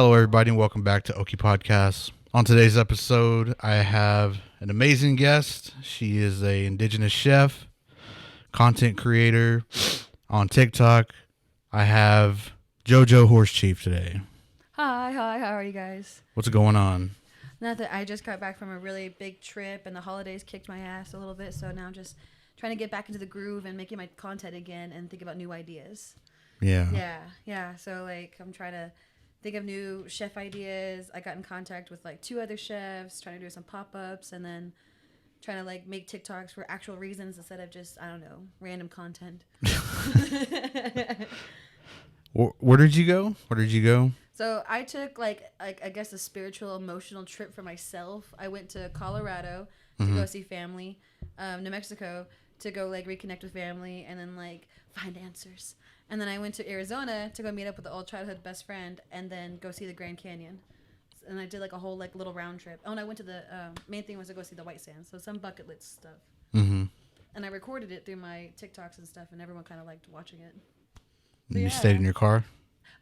Hello, everybody, and welcome back to Okie Podcast. On today's episode, I have an amazing guest. She is a indigenous chef, content creator on TikTok. I have JoJo Horsechief today. Hi, how are you guys? What's going on? Nothing. I just got back from a really big trip, and the holidays kicked my ass a little bit, so now I'm just trying to get back into the groove and making my content again and think about new ideas. Yeah. So, I'm trying to think of new chef ideas. I got in contact with, 2 other chefs, trying to do some pop-ups, and then trying to, make TikToks for actual reasons instead of just, random content. Where did you go? So I took I guess a spiritual emotional trip for myself. I went to Colorado to go see family, New Mexico to go reconnect with family and then find answers. And then I went to Arizona to go meet up with the old childhood best friend and then go see the Grand Canyon. And I did a whole little round trip. Oh, and I went to the main thing was to go see the White Sands, so some bucket list stuff. Mm-hmm. And I recorded it through my TikToks and stuff, and everyone kind of liked watching it. You stayed in your car?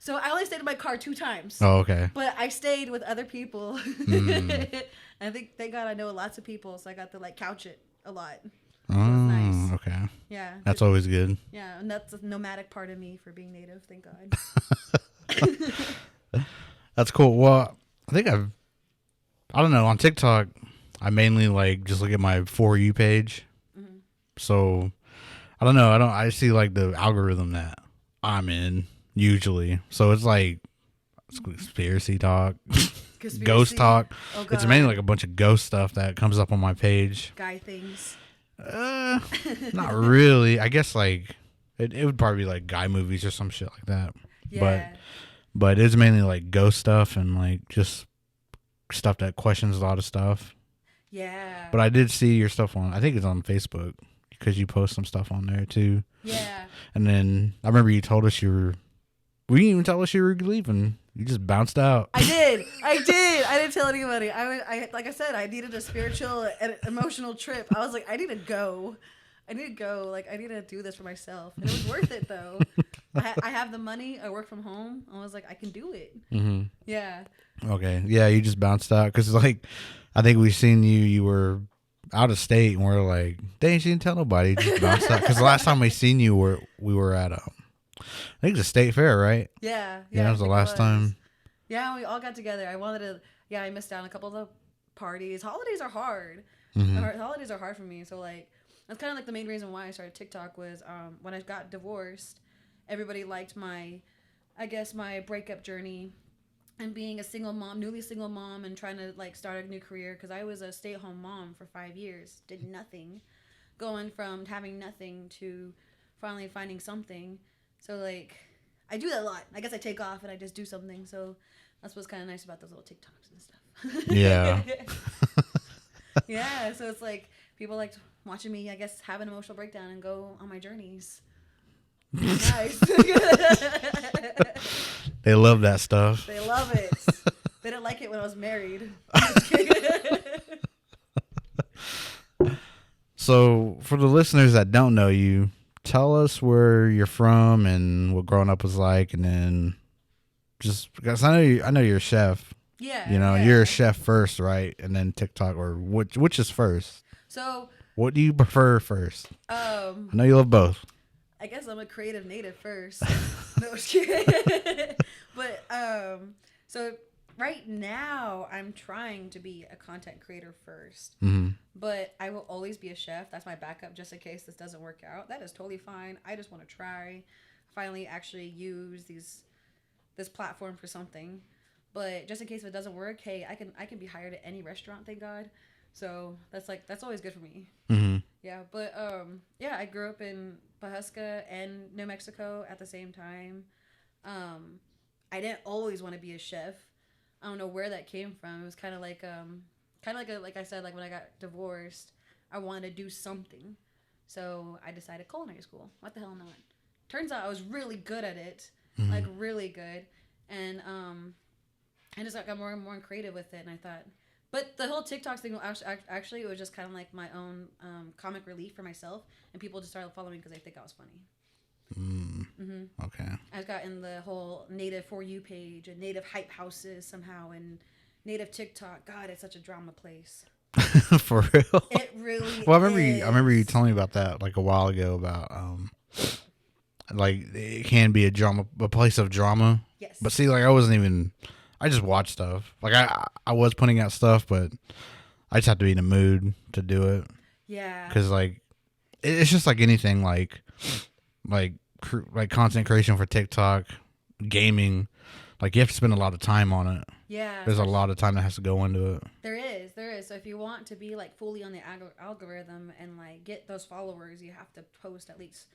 So I only stayed in my car 2 times. Oh, okay. But I stayed with other people. I think, thank God, I know lots of people, so I got to couch it a lot. Oh, nice. Okay. Yeah. That's always good. Yeah, and that's a nomadic part of me for being native, thank God. That's cool. Well, I think I don't know, on TikTok, I mainly just look at my For You page. Mm-hmm. So, I don't know. I see the algorithm that I'm in usually. So it's it's conspiracy talk, ghost talk. Oh, God. It's mainly a bunch of ghost stuff that comes up on my page. Guy things. Not really. I guess it would probably be guy movies or some shit like that. Yeah. But it's mainly ghost stuff and just stuff that questions a lot of stuff. Yeah. But I did see your stuff I think it's on Facebook because you post some stuff on there too. Yeah. And then I remember you told us we didn't even tell us you were leaving. You just bounced out. I did. I didn't tell anybody. I like I said, I needed a spiritual and emotional trip. I was like, I need to go. I need to do this for myself. And it was worth it, though. I have the money. I work from home. I was like, I can do it. Mm-hmm. Yeah. Okay. Yeah, you just bounced out. Because, I think we seen you were out of state. And we're like, dang, she didn't tell nobody. You just bounced out. Because the last time we seen you, we were at I think it's a state fair, right? Yeah. That was the last time. Yeah, we all got together. I missed out on a couple of the parties. Holidays are hard. Mm-hmm. Holidays are hard for me. So, that's kind of the main reason why I started TikTok was when I got divorced, everybody liked my breakup journey and being a single mom, newly single mom, and trying to, start a new career. Because I was a stay-at-home mom for 5 years, did nothing. Going from having nothing to finally finding something. So, I do that a lot. I guess I take off and I just do something. So that's what's kind of nice about those little TikToks and stuff. Yeah. Yeah. So it's people liked watching me, I guess, have an emotional breakdown and go on my journeys. Nice. They love that stuff. They love it. They didn't like it when I was married. So, for the listeners that don't know you, tell us where you're from and what growing up was like, and then just because I know you're a chef. Yeah. You're a chef first, right? And then TikTok, or which is first? So, what do you prefer first? I know you love both. I guess I'm a creative native first. No, just kidding. But so right now I'm trying to be a content creator first. Mm-hmm. But I will always be a chef. That's my backup just in case this doesn't work out. That is totally fine. I just want to try, finally actually use this platform for something. But just in case if it doesn't work, hey, I can be hired at any restaurant, thank God. So that's always good for me. Mm-hmm. Yeah, but I grew up in Pahuska and New Mexico at the same time. I didn't always want to be a chef. I don't know where that came from. It was kind of like I said, when I got divorced, I wanted to do something. So I decided culinary school. What the hell not? Turns out I was really good at it, really good. And I just got more and more creative with it. And I thought, but the whole TikTok thing, actually, it was just kind of my own comic relief for myself. And people just started following me because they think I was funny. Okay. I've gotten the whole native For You page and native hype houses somehow and native TikTok. God, it's such a drama place. For real. It really Well, is. I remember you telling me about that like a while ago about like it can be a place of drama. Yes. But see, like I just watch stuff. Like I was putting out stuff, but I just have to be in the mood to do it. Yeah. Because like it's just like anything like content creation for TikTok, gaming. Like you have to spend a lot of time on it. Yeah. There's a lot of time that has to go into it. There is. So if you want to be like fully on the algorithm and like get those followers, you have to post at least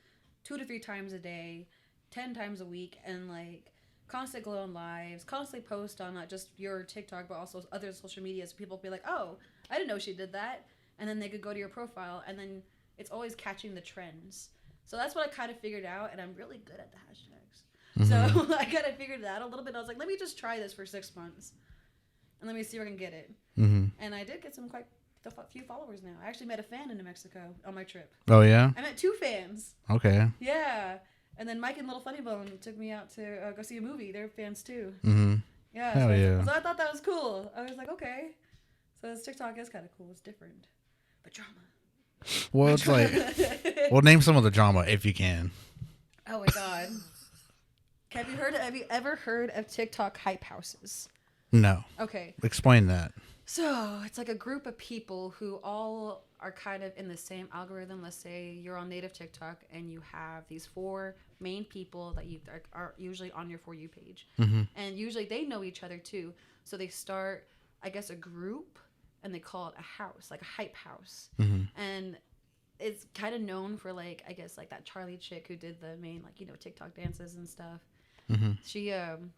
2 to 3 times a day, 10 times a week, and like constant glow on lives, constantly post on not just your TikTok but also other social media. So people be like, oh, I didn't know she did that, and then they could go to your profile, and then it's always catching the trends. So that's what I kind of figured out, and I'm really good at the hashtags. Mm-hmm. So I kind of figured that a little bit. I was like, let me just try this for 6 months, and let me see if I can get it. Mm-hmm. And I did get quite a few followers now. I actually met a fan in New Mexico on my trip. Oh yeah. I met 2 fans. Okay. Yeah, and then Mike and Little Funny Bone took me out to go see a movie. They're fans too. Mm-hmm. Yeah. Hell yeah. So I thought that was cool. I was like, okay. So this TikTok is kind of cool. It's different, but drama. Well, it's like, well, name some of the drama if you can. Oh my god. Have you ever heard of TikTok hype houses? No. Okay. Explain that. So it's like a group of people who all are kind of in the same algorithm. Let's say you're on native TikTok and you have these 4 main people that you are usually on your For You page. Mm-hmm. And usually they know each other too. So they start, I guess, a group and they call it a house, like a hype house. Mm-hmm. And it's kind of known for like, I guess, like that Charlie chick who did the main, like, you know, TikTok dances and stuff. Mm-hmm. She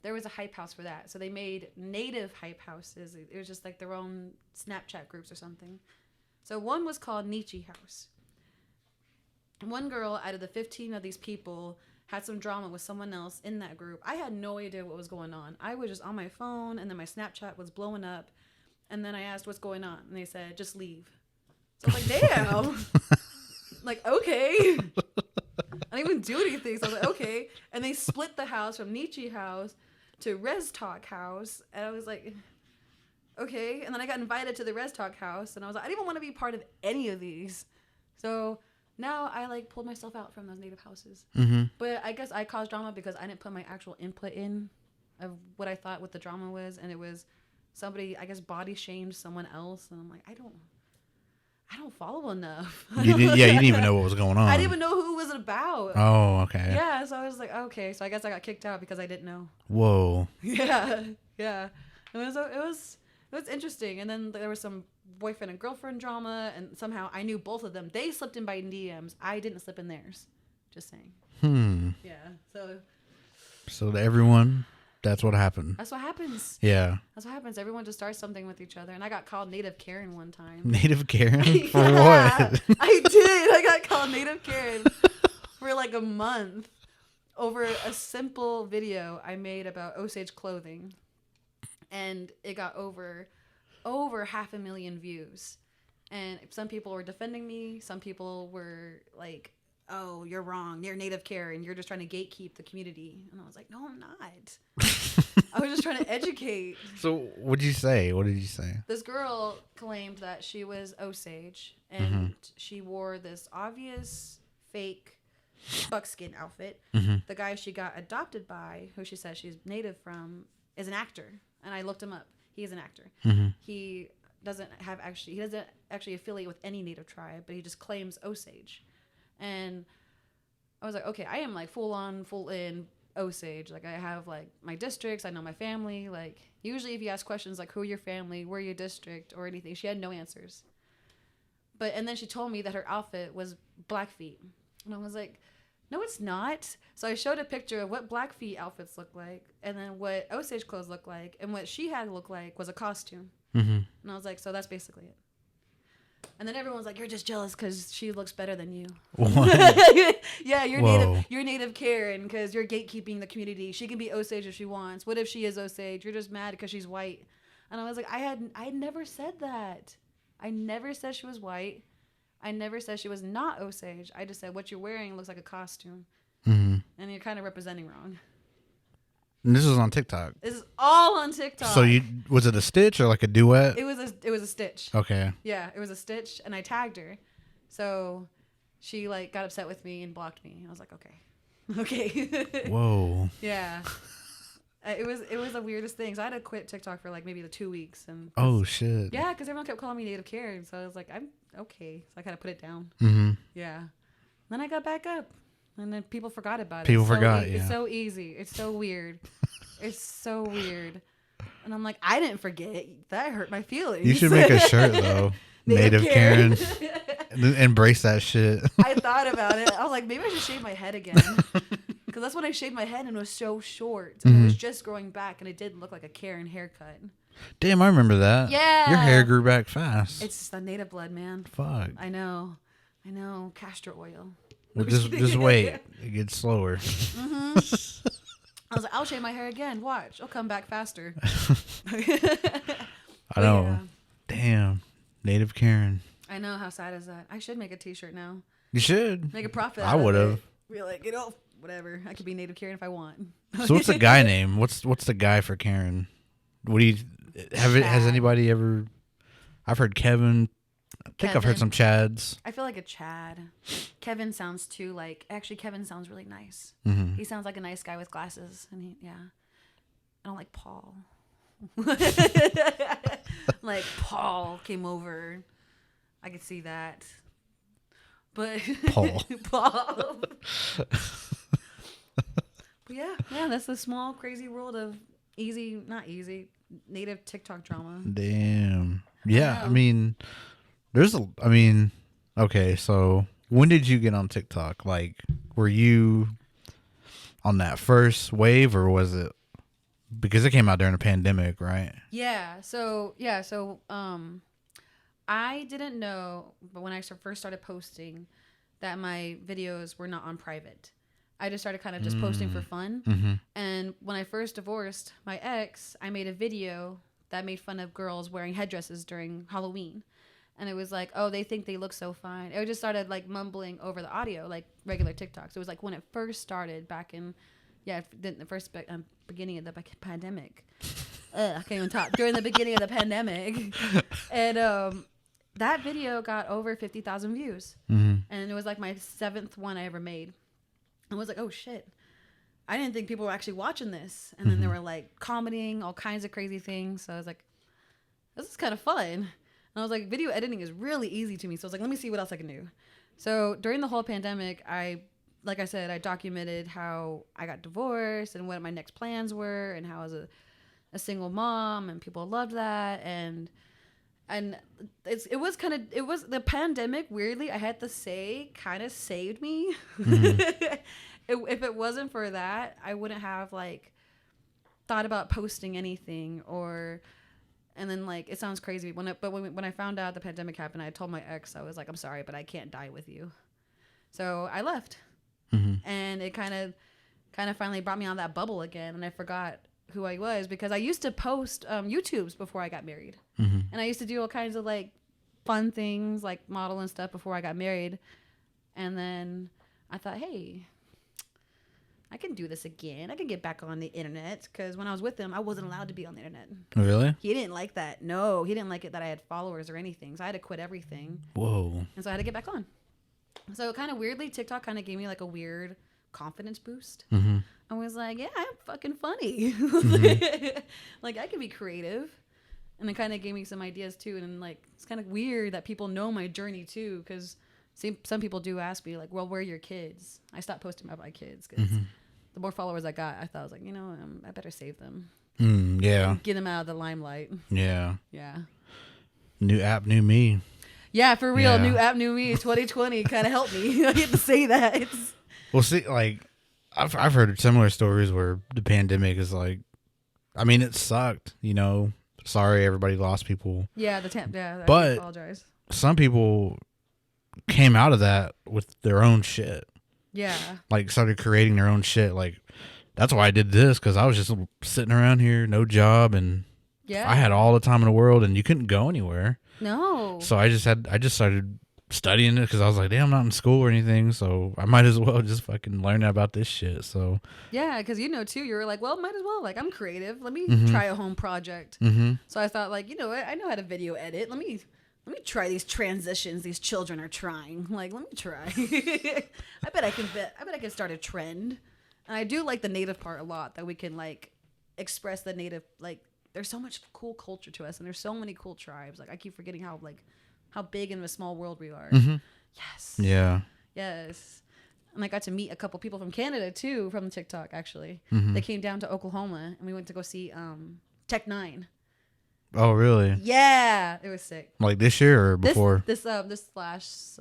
there was a hype house for that, so they made native hype houses. It was just like their own Snapchat groups or something. So one was called Nietzsche House. One girl out of the 15 of these people had some drama with someone else in that group. I had no idea what was going on. I was just on my phone, and then my Snapchat was blowing up, and then I asked what's going on, and they said just leave. So I was like, damn. Like, okay. I didn't even do anything. So I was like, okay. And they split the house from Nietzsche House to Res Talk House. And I was like, okay. And then I got invited to the Res Talk House. And I was like, I didn't even want to be part of any of these. So now I like pulled myself out from those native houses. Mm-hmm. But I guess I caused drama because I didn't put my actual input in of what I thought what the drama was. And it was somebody, I guess, body shamed someone else. And I'm like, I don't follow enough. You didn't even know what was going on. I didn't even know who it was about. Oh, okay. Yeah, so I was like, okay. So I guess I got kicked out because I didn't know. Whoa. Yeah. It was interesting. And then there was some boyfriend and girlfriend drama, and somehow I knew both of them. They slipped in by DMs. I didn't slip in theirs. Just saying. Yeah. So to everyone, that's what happened. That's what happens. Yeah. That's what happens. Everyone just starts something with each other. And I got called Native Karen one time. Native Karen? For yeah, what? I did. I got called Native Karen for like a month over a simple video I made about Osage clothing. And it got over 500,000 views. And some people were defending me. Some people were like, oh, you're wrong. You're Native Karen. You're just trying to gatekeep the community. And I was like, no, I'm not. I was just trying to educate. So what did you say? This girl claimed that she was Osage, and she wore this obvious fake buckskin outfit. Mm-hmm. The guy she got adopted by, who she says she's native from, is an actor. And I looked him up. He is an actor. Mm-hmm. He doesn't actually affiliate with any native tribe, but he just claims Osage. And I was like, okay, I am like full in Osage. Like I have like my districts. I know my family. Like usually if you ask questions like who are your family, where your district or anything, she had no answers. And then she told me that her outfit was Blackfeet. And I was like, no, it's not. So I showed a picture of what Blackfeet outfits look like and then what Osage clothes look like. And what she had look like was a costume. Mm-hmm. And I was like, so that's basically it. And then everyone's like, you're just jealous because she looks better than you. Yeah, you're native Karen because you're gatekeeping the community. She can be Osage if she wants. What if she is Osage? You're just mad because she's white. And I was like, I never said that. I never said she was white. I never said she was not Osage. I just said what you're wearing looks like a costume. Mm-hmm. And you're kind of representing wrong. And this was on TikTok. This is all on TikTok. So was it a stitch or like a duet? It was a stitch. Okay. Yeah, it was a stitch, and I tagged her. So she like got upset with me and blocked me. I was like, okay. Whoa. Yeah. It was the weirdest thing. So I had to quit TikTok for like maybe the 2 weeks. And oh shit. yeah, because everyone kept calling me Native Karen. So I was like, I'm okay. So I kind of put it down. Mm-hmm. Yeah. Then I got back up. And then people forgot about it. People forgot, yeah. It's so easy. It's so weird. It's so weird. And I'm like, I didn't forget. That hurt my feelings. You should make a shirt, though. Native Karen. Embrace that shit. I thought about it. I was like, maybe I should shave my head again. Because that's when I shaved my head and it was so short. And it was just growing back. And it did look like a Karen haircut. Damn, I remember that. Yeah. Your hair grew back fast. It's the native blood, man. Fuck. I know. Castor oil. Well, just wait. It gets slower. Mm-hmm. I was like, I'll shave my hair again. Watch. I'll come back faster. I know. Yeah. Damn. Native Karen. I know. How sad is that? I should make a t-shirt now. You should. Make a profit. I would have. Be like, whatever. I could be Native Karen if I want. So what's the guy name? What's the guy for Karen? What do you has anybody ever? I've heard Kevin. I think I've heard some Chads. I feel like a Chad. Kevin sounds too like. Actually, Kevin sounds really nice. Mm-hmm. He sounds like a nice guy with glasses, and I don't like Paul. Like Paul came over. I could see that. But Paul. But yeah, that's the small crazy world of not easy, native TikTok drama. Damn. Yeah, I mean, okay, so when did you get on TikTok? Like, were you on that first wave, or was it because it came out during the pandemic, right? Yeah. So I didn't know, but when I first started posting, that my videos were not on private. I just started kind of just posting for fun. Mm-hmm. And when I first divorced my ex, I made a video that made fun of girls wearing headdresses during Halloween. And it was like, oh, they think they look so fine. I just started like mumbling over the audio, like regular TikToks. It was like when it first started back in, the first beginning of the pandemic. I can't even talk. During the beginning of the pandemic. And that video got over 50,000 views. Mm-hmm. And it was like my 7th one I ever made. I was like, oh shit. I didn't think people were actually watching this. And then they were like commenting all kinds of crazy things. So I was like, this is kind of fun. And I was like, video editing is really easy to me. So I was like, let me see what else I can do. So during the whole pandemic, like I said, I documented how I got divorced and what my next plans were and how I was a single mom, and people loved that. And it was the pandemic, weirdly, I had to say, kind of saved me. Mm-hmm. If it wasn't for that, I wouldn't have like thought about posting anything. And then like, it sounds crazy when I found out the pandemic happened, I told my ex, I was like, I'm sorry, but I can't die with you. So I left. Mm-hmm. And it kind of finally brought me on that bubble again, and I forgot who I was, because I used to post YouTubes before I got married. Mm-hmm. And I used to do all kinds of like fun things, like model and stuff, before I got married. And then I thought, hey, I can do this again. I can get back on the internet, because when I was with him, I wasn't allowed to be on the internet. Really? He didn't like that. No, he didn't like it that I had followers or anything. So I had to quit everything. Whoa. And so I had to get back on. So kind of weirdly, TikTok kind of gave me like a weird confidence boost. Mm-hmm. I was like, yeah, I'm fucking funny. Mm-hmm. Like, I can be creative. And it kind of gave me some ideas too. And like, it's kind of weird that people know my journey too, because some people do ask me like, well, where are your kids? I stopped posting about my kids, because the more followers I got, I thought, I was like, I better save them. Yeah. Get them out of the limelight. Yeah. Yeah. New app, new me. Yeah, for real. Yeah. New app, new me. 2020 kind of helped me. I get to say that. Well, see, like, I've heard similar stories where the pandemic is like, I mean, it sucked, Sorry, everybody lost people. Yeah, but I apologize. Some people came out of that with their own shit. Yeah. Like, started creating their own shit. Like, that's why I did this, because I was just sitting around here, no job, and I had all the time in the world, and you couldn't go anywhere. No. So I just started studying it because I was like, damn, I'm not in school or anything, so I might as well just fucking learn about this shit. So yeah, because too, you were like, well, might as well. Like, I'm creative. Let me try a home project. So I thought, like, you know what? I know how to video edit. Let me try these transitions these children are trying. Like, let me try. I bet I can start a trend. And I do like the native part a lot, that we can like express the native. Like, there's so much cool culture to us, and there's so many cool tribes. Like, I keep forgetting how big in a small world we are. Yes. Yeah. Yes. And I got to meet a couple people from Canada too, from TikTok actually. They came down to Oklahoma, and we went to go see Tech Nine. Oh, really? Yeah, it was sick. Like this year or before? This last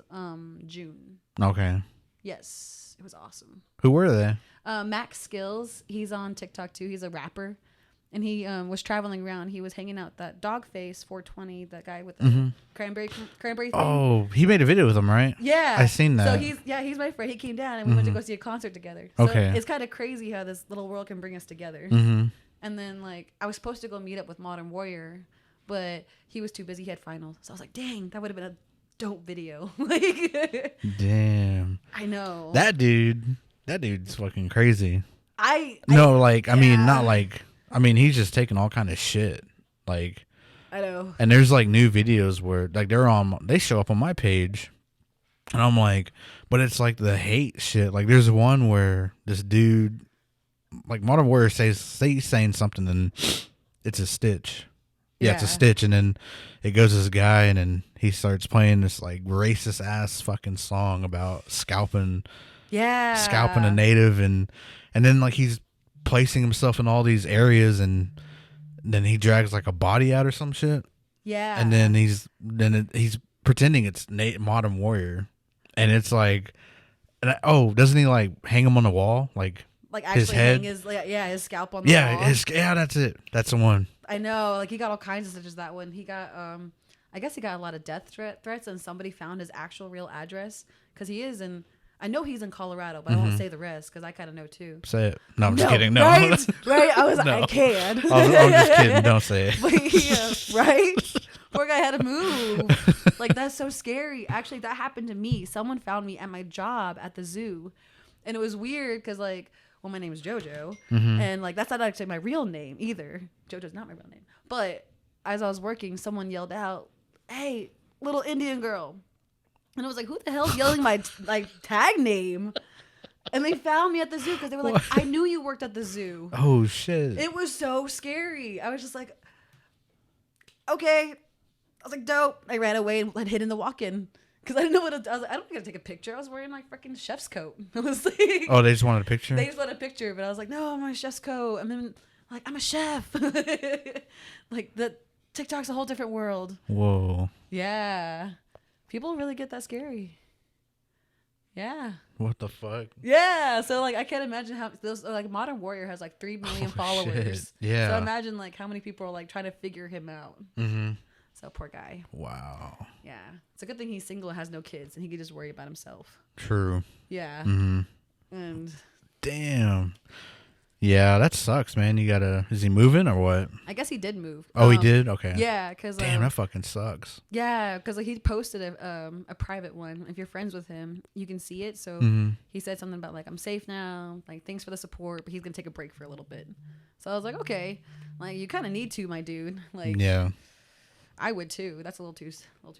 June. Okay. Yes, it was awesome. Who were they? Max Skills. He's on TikTok too. He's a rapper, and he was traveling around. He was hanging out that Dogface 420, that guy with the cranberry thing. Oh, he made a video with him, right? Yeah, I seen that. So he's my friend. He came down, and we went to go see a concert together. So Okay. it's kind of crazy how this little world can bring us together. And then, like, I was supposed to go meet up with Modern Warrior, but he was too busy. He had finals. So I was like, dang, that would have been a dope video. Like, damn. I know. That dude's fucking crazy. I mean, he's just taking all kind of shit. Like, I know. And there's, like, new videos where, like, they show up on my page, and I'm like, but it's, like, the hate shit. Like, there's one where this dude, like, Modern Warrior saying something, and it's a stitch. Yeah, it's a stitch, and then it goes to this guy, and then he starts playing this, like, racist ass fucking song about scalping a native, and then, like, he's placing himself in all these areas, and then he drags, like, a body out or some shit. Yeah. And then he's pretending it's Modern Warrior, and it's like, doesn't he, like, hang him on the wall, like actually his head? Hang his scalp on the wall. That's it. That's the one. I know, like, he got all kinds of stitches that one. He got, I guess he got a lot of death threats, and somebody found his actual real address, because I know he's in Colorado, but I won't say the rest, because I kind of know too. Say it. No, I'm just kidding. No. Right? I was like, No. I can. I'm just kidding. Don't say it. But yeah, right? Poor guy had to move. Like, that's so scary. Actually, that happened to me. Someone found me at my job at the zoo, and it was weird, because, like, well, my name is JoJo, and, like, that's not actually my real name either. JoJo's not my real name. But as I was working, someone yelled out, "Hey, little Indian girl." And I was like, who the hell's yelling my, like, tag name? And they found me at the zoo, because they were like, what? I knew you worked at the zoo. Oh, shit. It was so scary. I was just like, okay. I was like, dope. I ran away and hid in the walk-in. Because I didn't know what to do. I was like, I don't gotta take a picture. I was wearing, like, freaking chef's coat. I was like, oh, they just wanted a picture? They just wanted a picture, but I was like, no, I'm my chef's coat. And then, like, I'm a chef. Like, the TikTok's a whole different world. Whoa. Yeah. People really get that scary. Yeah. What the fuck? Yeah. So, like, I can't imagine how those, like, Modern Warrior has, like, 3 million followers. Shit. Yeah. So imagine, like, how many people are, like, trying to figure him out. So poor guy. Wow. Yeah. It's a good thing he's single and has no kids, and he can just worry about himself. True. Yeah. And damn. Yeah, that sucks, man. Is he moving or what? I guess he did move. Oh, he did? Okay. Yeah, because damn, that fucking sucks. Yeah, because, like, he posted a private one. If you're friends with him, you can see it. So he said something about, like, I'm safe now. Like, thanks for the support, but he's gonna take a break for a little bit. So I was like, okay, like, you kind of need to, my dude. Like, yeah, I would too. That's a little too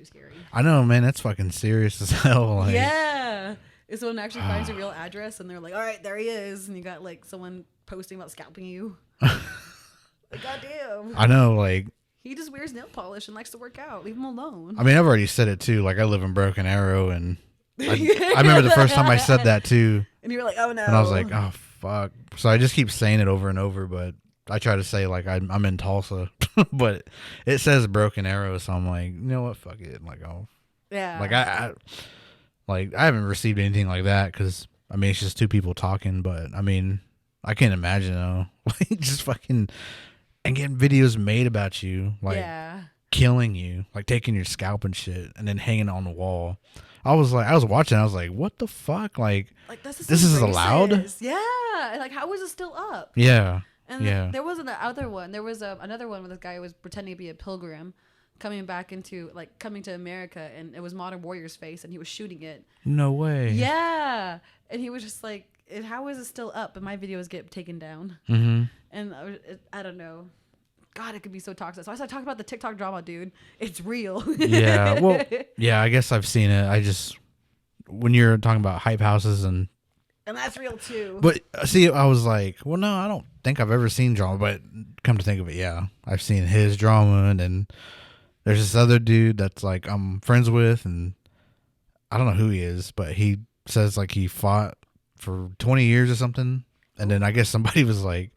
scary. I know, man. That's fucking serious as hell. Like, yeah. If someone actually finds your real address and they're like, all right, there he is, and you got, like, someone posting about scalping you. Like, goddamn. I know, like, he just wears nail polish and likes to work out. Leave him alone. I mean, I've already said it too. Like, I live in Broken Arrow, and I remember the first time I said that too. And you were like, oh no. And I was like, oh fuck. So I just keep saying it over and over, but I try to say, like, I'm in Tulsa, but it says Broken Arrow, so I'm like, you know what, fuck it. Like, oh, yeah. Like, I haven't received anything like that, because I mean, it's just two people talking, but I mean, I can't imagine though, like, just fucking and getting videos made about you, like, killing you, like taking your scalp and shit, and then hanging on the wall. I was watching, I was like, what the fuck, like this is allowed? Yeah, like, how is it still up? Yeah. And there was another one. There was another one where this guy was pretending to be a pilgrim, coming to America, and it was Modern Warrior's face, and he was shooting it. No way. Yeah, and he was just like, how is it still up? But my videos get taken down. Mm-hmm. And I don't know. God, it could be so toxic. So I started talking about the TikTok drama, dude. It's real. Yeah. Well, yeah, I guess I've seen it. When you're talking about hype houses and that's real too. But see, I was like, well, no, I don't think I've ever seen drama. But come to think of it, yeah, I've seen his drama. And then there's this other dude that's like I'm friends with, and I don't know who he is, but he says like he fought for 20 years or something. And then I guess somebody was like,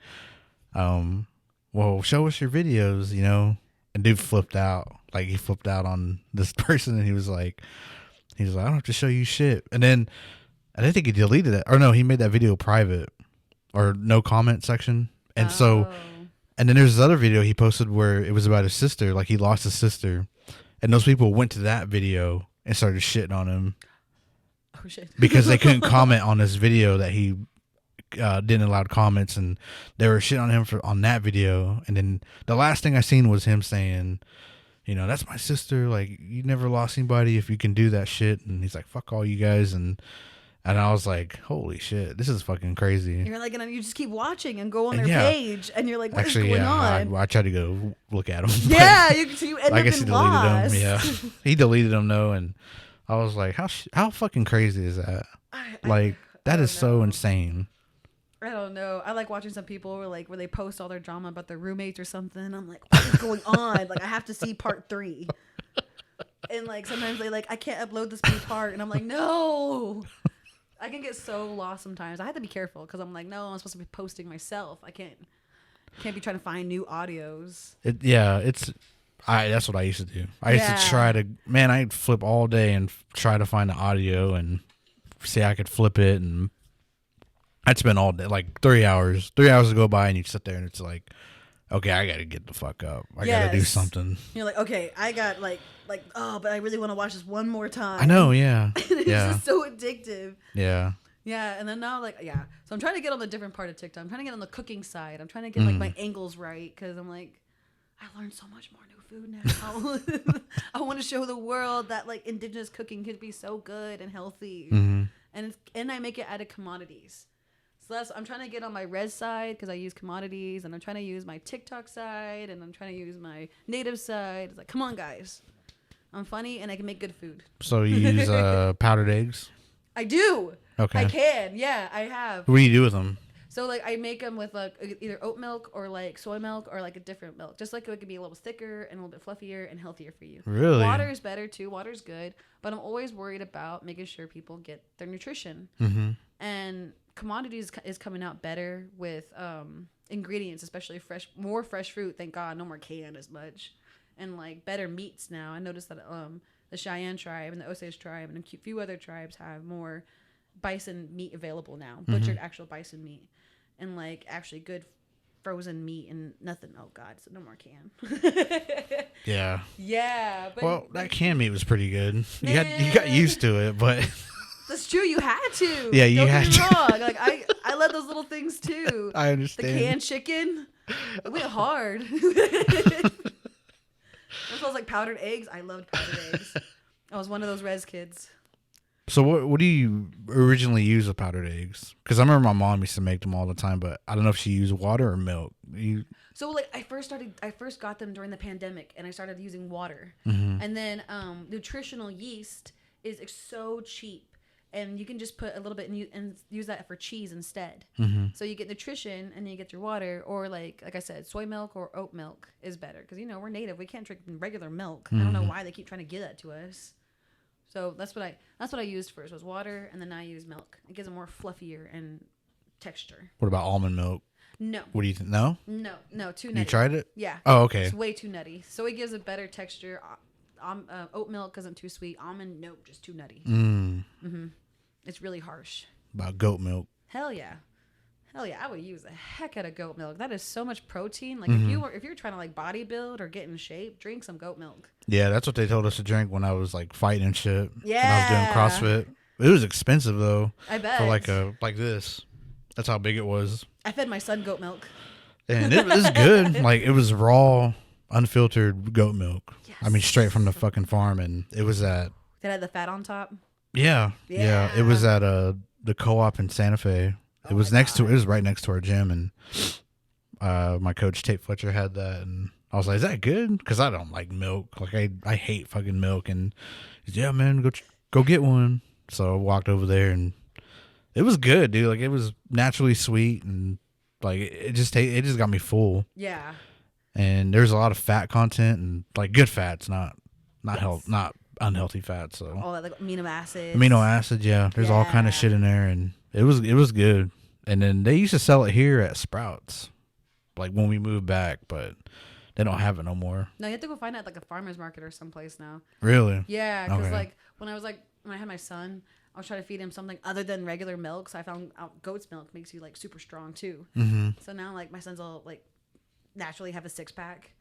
well, show us your videos, you know. And dude flipped out. Like he flipped out on this person, and he was like, I don't have to show you shit. And then I didn't think he deleted it. Or no, he made that video private or no comment section. And and then there's this other video he posted where it was about his sister. Like he lost his sister. And those people went to that video and started shitting on him. Oh, shit. Because they couldn't comment on this video that he didn't allow comments. And they were shitting on him on that video. And then the last thing I seen was him saying, you know, that's my sister. Like, you never lost anybody if you can do that shit. And he's like, fuck all you guys. And I was like, holy shit, this is fucking crazy. You're like, and you just keep watching and go on their page, and you're like, what is going on? I tried to go look at him. Yeah, you end I up guess in he lost. deleted them. Yeah, he deleted them though, and I was like, how fucking crazy is that? That is so insane. I don't know. I like watching some people where they post all their drama about their roommates or something. I'm like, what is going on? Like, I have to see part 3. And like sometimes they I can't upload this new part, and I'm like, no. I can get so lost sometimes. I have to be careful because I'm like, no, I'm supposed to be posting myself. I can't be trying to find new audios. That's what I used to do. I used to try to, I'd flip all day and try to find the audio and see I could flip it, and I'd spend all day, like 3 hours. 3 hours would go by, and you'd sit there, and it's like, okay, I got to get the fuck up. I got to do something. You're like, okay, I got oh, but I really want to watch this one more time. I know, yeah. It's just so addictive. Yeah. Yeah, and then now, So I'm trying to get on the different part of TikTok. I'm trying to get on the cooking side. I'm trying to get, my angles right, because I'm like, I learned so much more new food now. I want to show the world that, indigenous cooking could be so good and healthy. Mm-hmm. And I make it out of commodities. So I'm trying to get on my res side because I use commodities, and I'm trying to use my TikTok side, and I'm trying to use my native side. It's like, come on, guys. I'm funny, and I can make good food. So you use powdered eggs? I do. Okay. I can. Yeah, I have. What do you do with them? So I make them with either oat milk or soy milk or a different milk. Just it could be a little thicker and a little bit fluffier and healthier for you. Really? Water is better too. Water is good, but I'm always worried about making sure people get their nutrition. Mm-hmm. And commodities is coming out better with ingredients, especially more fresh fruit. Thank God, no more canned as much, and better meats now. I noticed that the Cheyenne tribe and the Osage tribe and a few other tribes have more bison meat available now, butchered actual bison meat, and actually good frozen meat and nothing. Oh God, so no more can. Yeah. Yeah. But that canned meat was pretty good. You got used to it, but. That's true. You had to. Yeah, you had to. Wrong. I love those little things too. I understand. The canned chicken. It went hard. As well as powdered eggs. I loved powdered eggs. I was one of those res kids. So what do you originally use with powdered eggs? Because I remember my mom used to make them all the time, but I don't know if she used water or milk. So I first got them during the pandemic, and I started using water. Mm-hmm. And then nutritional yeast is so cheap. And you can just put a little bit and use that for cheese instead. Mm-hmm. So you get nutrition and then you get your water. Or like I said, soy milk or oat milk is better. Because, we're native. We can't drink regular milk. Mm-hmm. I don't know why they keep trying to give that to us. So that's what I used first was water. And then I use milk. It gives it more fluffier and texture. What about almond milk? No. What do you think? No? No, too nutty. You tried it? Yeah. Oh, okay. It's way too nutty. So it gives a better texture. Oat milk isn't too sweet. Almond, nope, just too nutty. Mm-hmm. It's really harsh. About goat milk. Hell yeah. I would use the heck out of goat milk. That is so much protein. If you're trying to bodybuild or get in shape, drink some goat milk. Yeah, that's what they told us to drink when I was fighting and shit. Yeah. When I was doing CrossFit. It was expensive though. I bet. For like this. That's how big it was. I fed my son goat milk. And it was good. It was raw. unfiltered goat milk. Yes. I mean, straight from the fucking farm, and it was at. That had the fat on top. Yeah. It was at the co-op in Santa Fe. It was next to. It was right next to our gym, and my coach Tate Fletcher had that, and I was like, "Is that good?" Because I don't like milk. Like I hate fucking milk, and he's, yeah, man, go get one. So I walked over there, and it was good, dude. Like it was naturally sweet, and like it just got me full. Yeah. And there's a lot of fat content, and like good fats, not unhealthy fats. So all that like amino acids. Amino acids, yeah. There's all kind of shit in there, and it was good. And then they used to sell it here at Sprouts, like when we moved back, but they don't have it no more. No, you have to go find it at like a farmer's market or someplace now. Really? Yeah, because like when I had my son, I was trying to feed him something other than regular milk. So I found out goat's milk makes you like super strong too. Mm-hmm. So now like my son's all like naturally have a 6-pack.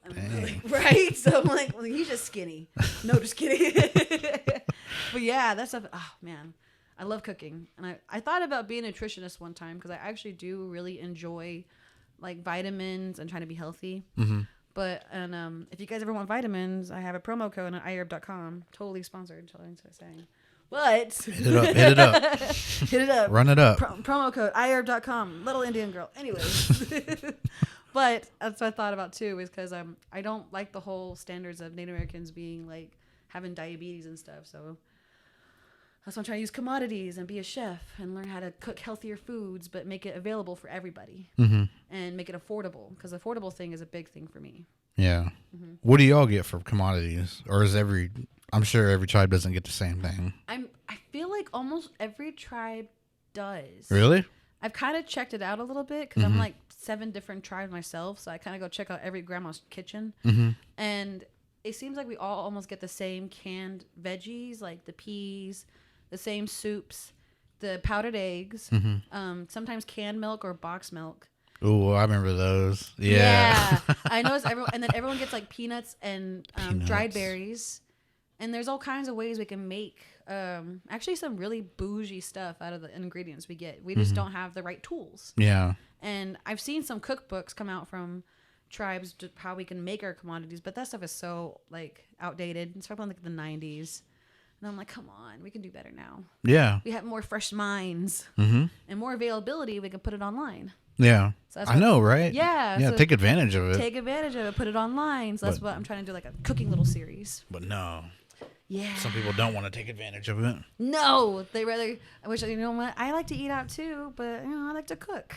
Like, right? So I'm like, well, he's just skinny. No, just kidding. But yeah, that stuff. Oh man, I love cooking, and I thought about being a nutritionist one time because I actually do really enjoy like vitamins and trying to be healthy. Mm-hmm. But if you guys ever want vitamins, I have a promo code on iherb.com. Totally sponsored. I'm saying. But hit it up. Hit it up. Run it up. Promo code iherb.com. Little Indian girl. Anyways. But that's what I thought about too, is because I don't like the whole standards of Native Americans being like having diabetes and stuff. So that's why I'm trying to use commodities and be a chef and learn how to cook healthier foods, but make it available for everybody and make it affordable. Because the affordable thing is a big thing for me. Yeah. Mm-hmm. What do y'all get for commodities? Or is I'm sure every tribe doesn't get the same thing. I feel like almost every tribe does. Really? I've kind of checked it out a little bit because I'm like 7 different tribes myself. So I kind of go check out every grandma's kitchen. Mm-hmm. And it seems like we all almost get the same canned veggies, like the peas, the same soups, the powdered eggs, sometimes canned milk or box milk. Oh, I remember those. Yeah. I noticed everyone gets like peanuts and dried berries. And there's all kinds of ways we can make actually some really bougie stuff out of the ingredients we get. We just don't have the right tools. Yeah. And I've seen some cookbooks come out from tribes to how we can make our commodities, but that stuff is so like outdated. It's probably like the 90s. And I'm like, come on, we can do better now. Yeah. We have more fresh minds and more availability. We can put it online. Yeah. So I know, right? Yeah. Yeah. So take advantage of it. Take advantage of it. Put it online. So that's what I'm trying to do, like a cooking little series. But no. Yeah. Some people don't want to take advantage of it. No, they rather. I wish, you know what? I like to eat out too, but I like to cook.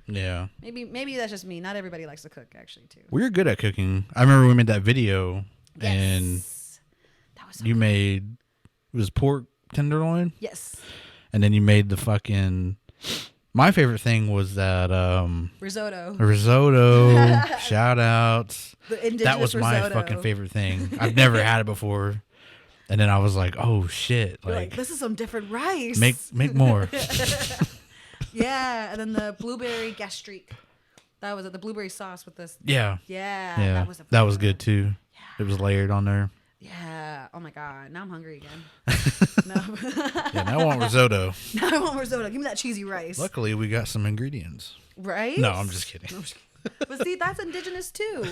Yeah. Maybe that's just me. Not everybody likes to cook, actually, too. We're good at cooking. I remember we made that video, and that was so you made it was pork tenderloin. Yes. And then you made the fucking. My favorite thing was that risotto. Shout outs. The indigenous that was my risotto. Fucking favorite thing. I've never had it before. And then I was like, "Oh shit! Like this is some different rice. Make more." Yeah, and then the blueberry gastrique. That was it. The blueberry sauce with this. Yeah. Yeah. That was good too. Yeah. It was layered on there. Yeah. Oh my god. Now I'm hungry again. No. Yeah. Now I want risotto. Now I want risotto. Give me that cheesy rice. Luckily, we got some ingredients. Right? No, I'm just kidding. But see, that's indigenous too,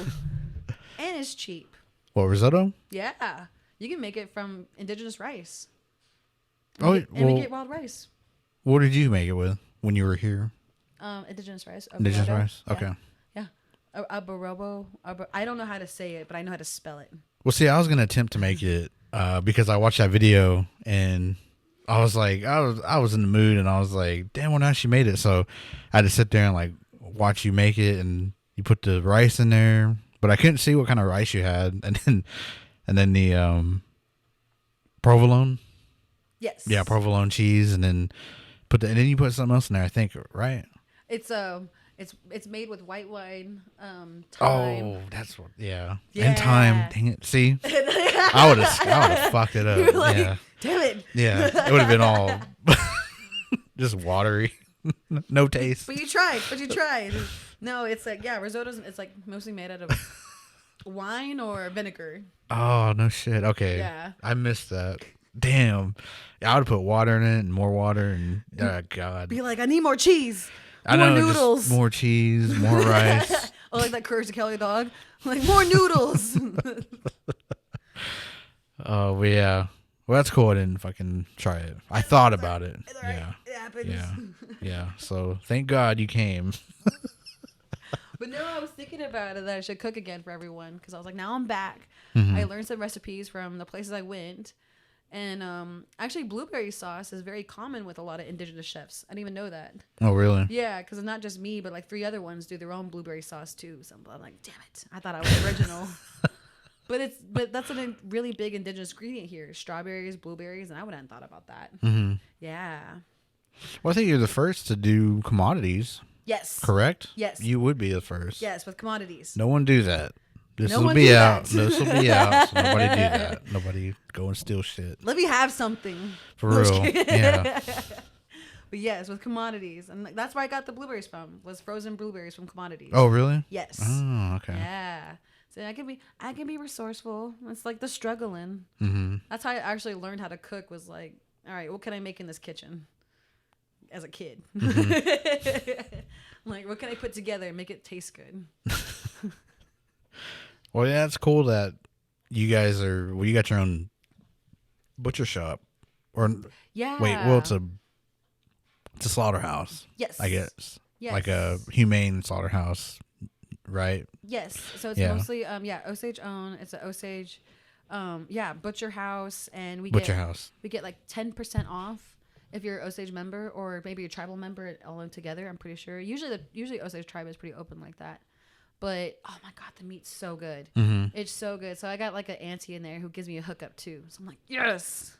and it's cheap. What, risotto? Yeah. You can make it from indigenous rice. And we get wild rice. What did you make it with when you were here? Indigenous rice. Indigenous rice? Okay. Yeah. Abarobo. I don't know how to say it, but I know how to spell it. Well, see, I was going to attempt to make it because I watched that video and I was like, I was in the mood and I was like, damn, well, now she made it. So I had to sit there and like watch you make it, and you put the rice in there, but I couldn't see what kind of rice you had. And then the provolone. Yes. Yeah, provolone cheese, and then and then you put something else in there, I think, right? It's made with white wine, thyme. Oh, that's what. Yeah. And thyme. Dang it. See, I would have fucked it up. You're like, damn it. Yeah, it would have been all just watery, no taste. But you tried. No, it's like risotto's. It's like mostly made out of wine or vinegar. Oh, no shit. Okay. Yeah. I missed that. Damn. I would put water in it and more water and oh god. Be like, I need more cheese. More noodles. More cheese, more rice. Oh, like that Courage the Cowardly Dog. Like, more noodles. Oh, but yeah. Well, that's cool. I didn't fucking try it. I thought about it. It's all right. Yeah. It happens. Yeah. Yeah. So thank God you came. But no, I was thinking about it that I should cook again for everyone because I was like, now I'm back. Mm-hmm. I learned some recipes from the places I went. And actually, blueberry sauce is very common with a lot of indigenous chefs. I didn't even know that. Oh, really? Yeah, because it's not just me, but like 3 other ones do their own blueberry sauce too. So I'm like, damn it, I thought I was original. but that's a really big indigenous ingredient here: strawberries, blueberries, and I wouldn't have thought about that. Mm-hmm. Yeah. Well, I think you're the first to do commodities. Yes. Correct? Yes. You would be the first. Yes, with commodities. No one do that. This No will one be do out. that. This will be out. So nobody do that. Nobody go and steal shit. Let me have something. For real. Yeah. But yes, with commodities, and that's where I got the blueberries from. Was frozen blueberries from commodities. Oh, really? Yes. Oh, okay. Yeah. So I can be resourceful. It's like the struggling. Mm-hmm. That's how I actually learned how to cook. Was like, all right, what can I make in this kitchen? As a kid, like, what can I put together and make it taste good? Well, yeah, it's cool that you guys are. Well, you got your own butcher shop, or Yeah. wait, well, it's a slaughterhouse. Yes. I guess. Yes. Like a humane slaughterhouse, right? Yes. So it's Yeah. mostly Osage owned. It's an Osage butcher house, and we Butcher get house. we get like 10% off if you're an Osage member or maybe a tribal member all in together. I'm pretty sure. Usually Osage tribe is pretty open like that. But oh my god, the meat's so good. Mm-hmm. It's so good. So I got like an auntie in there who gives me a hookup too. So I'm like, yes,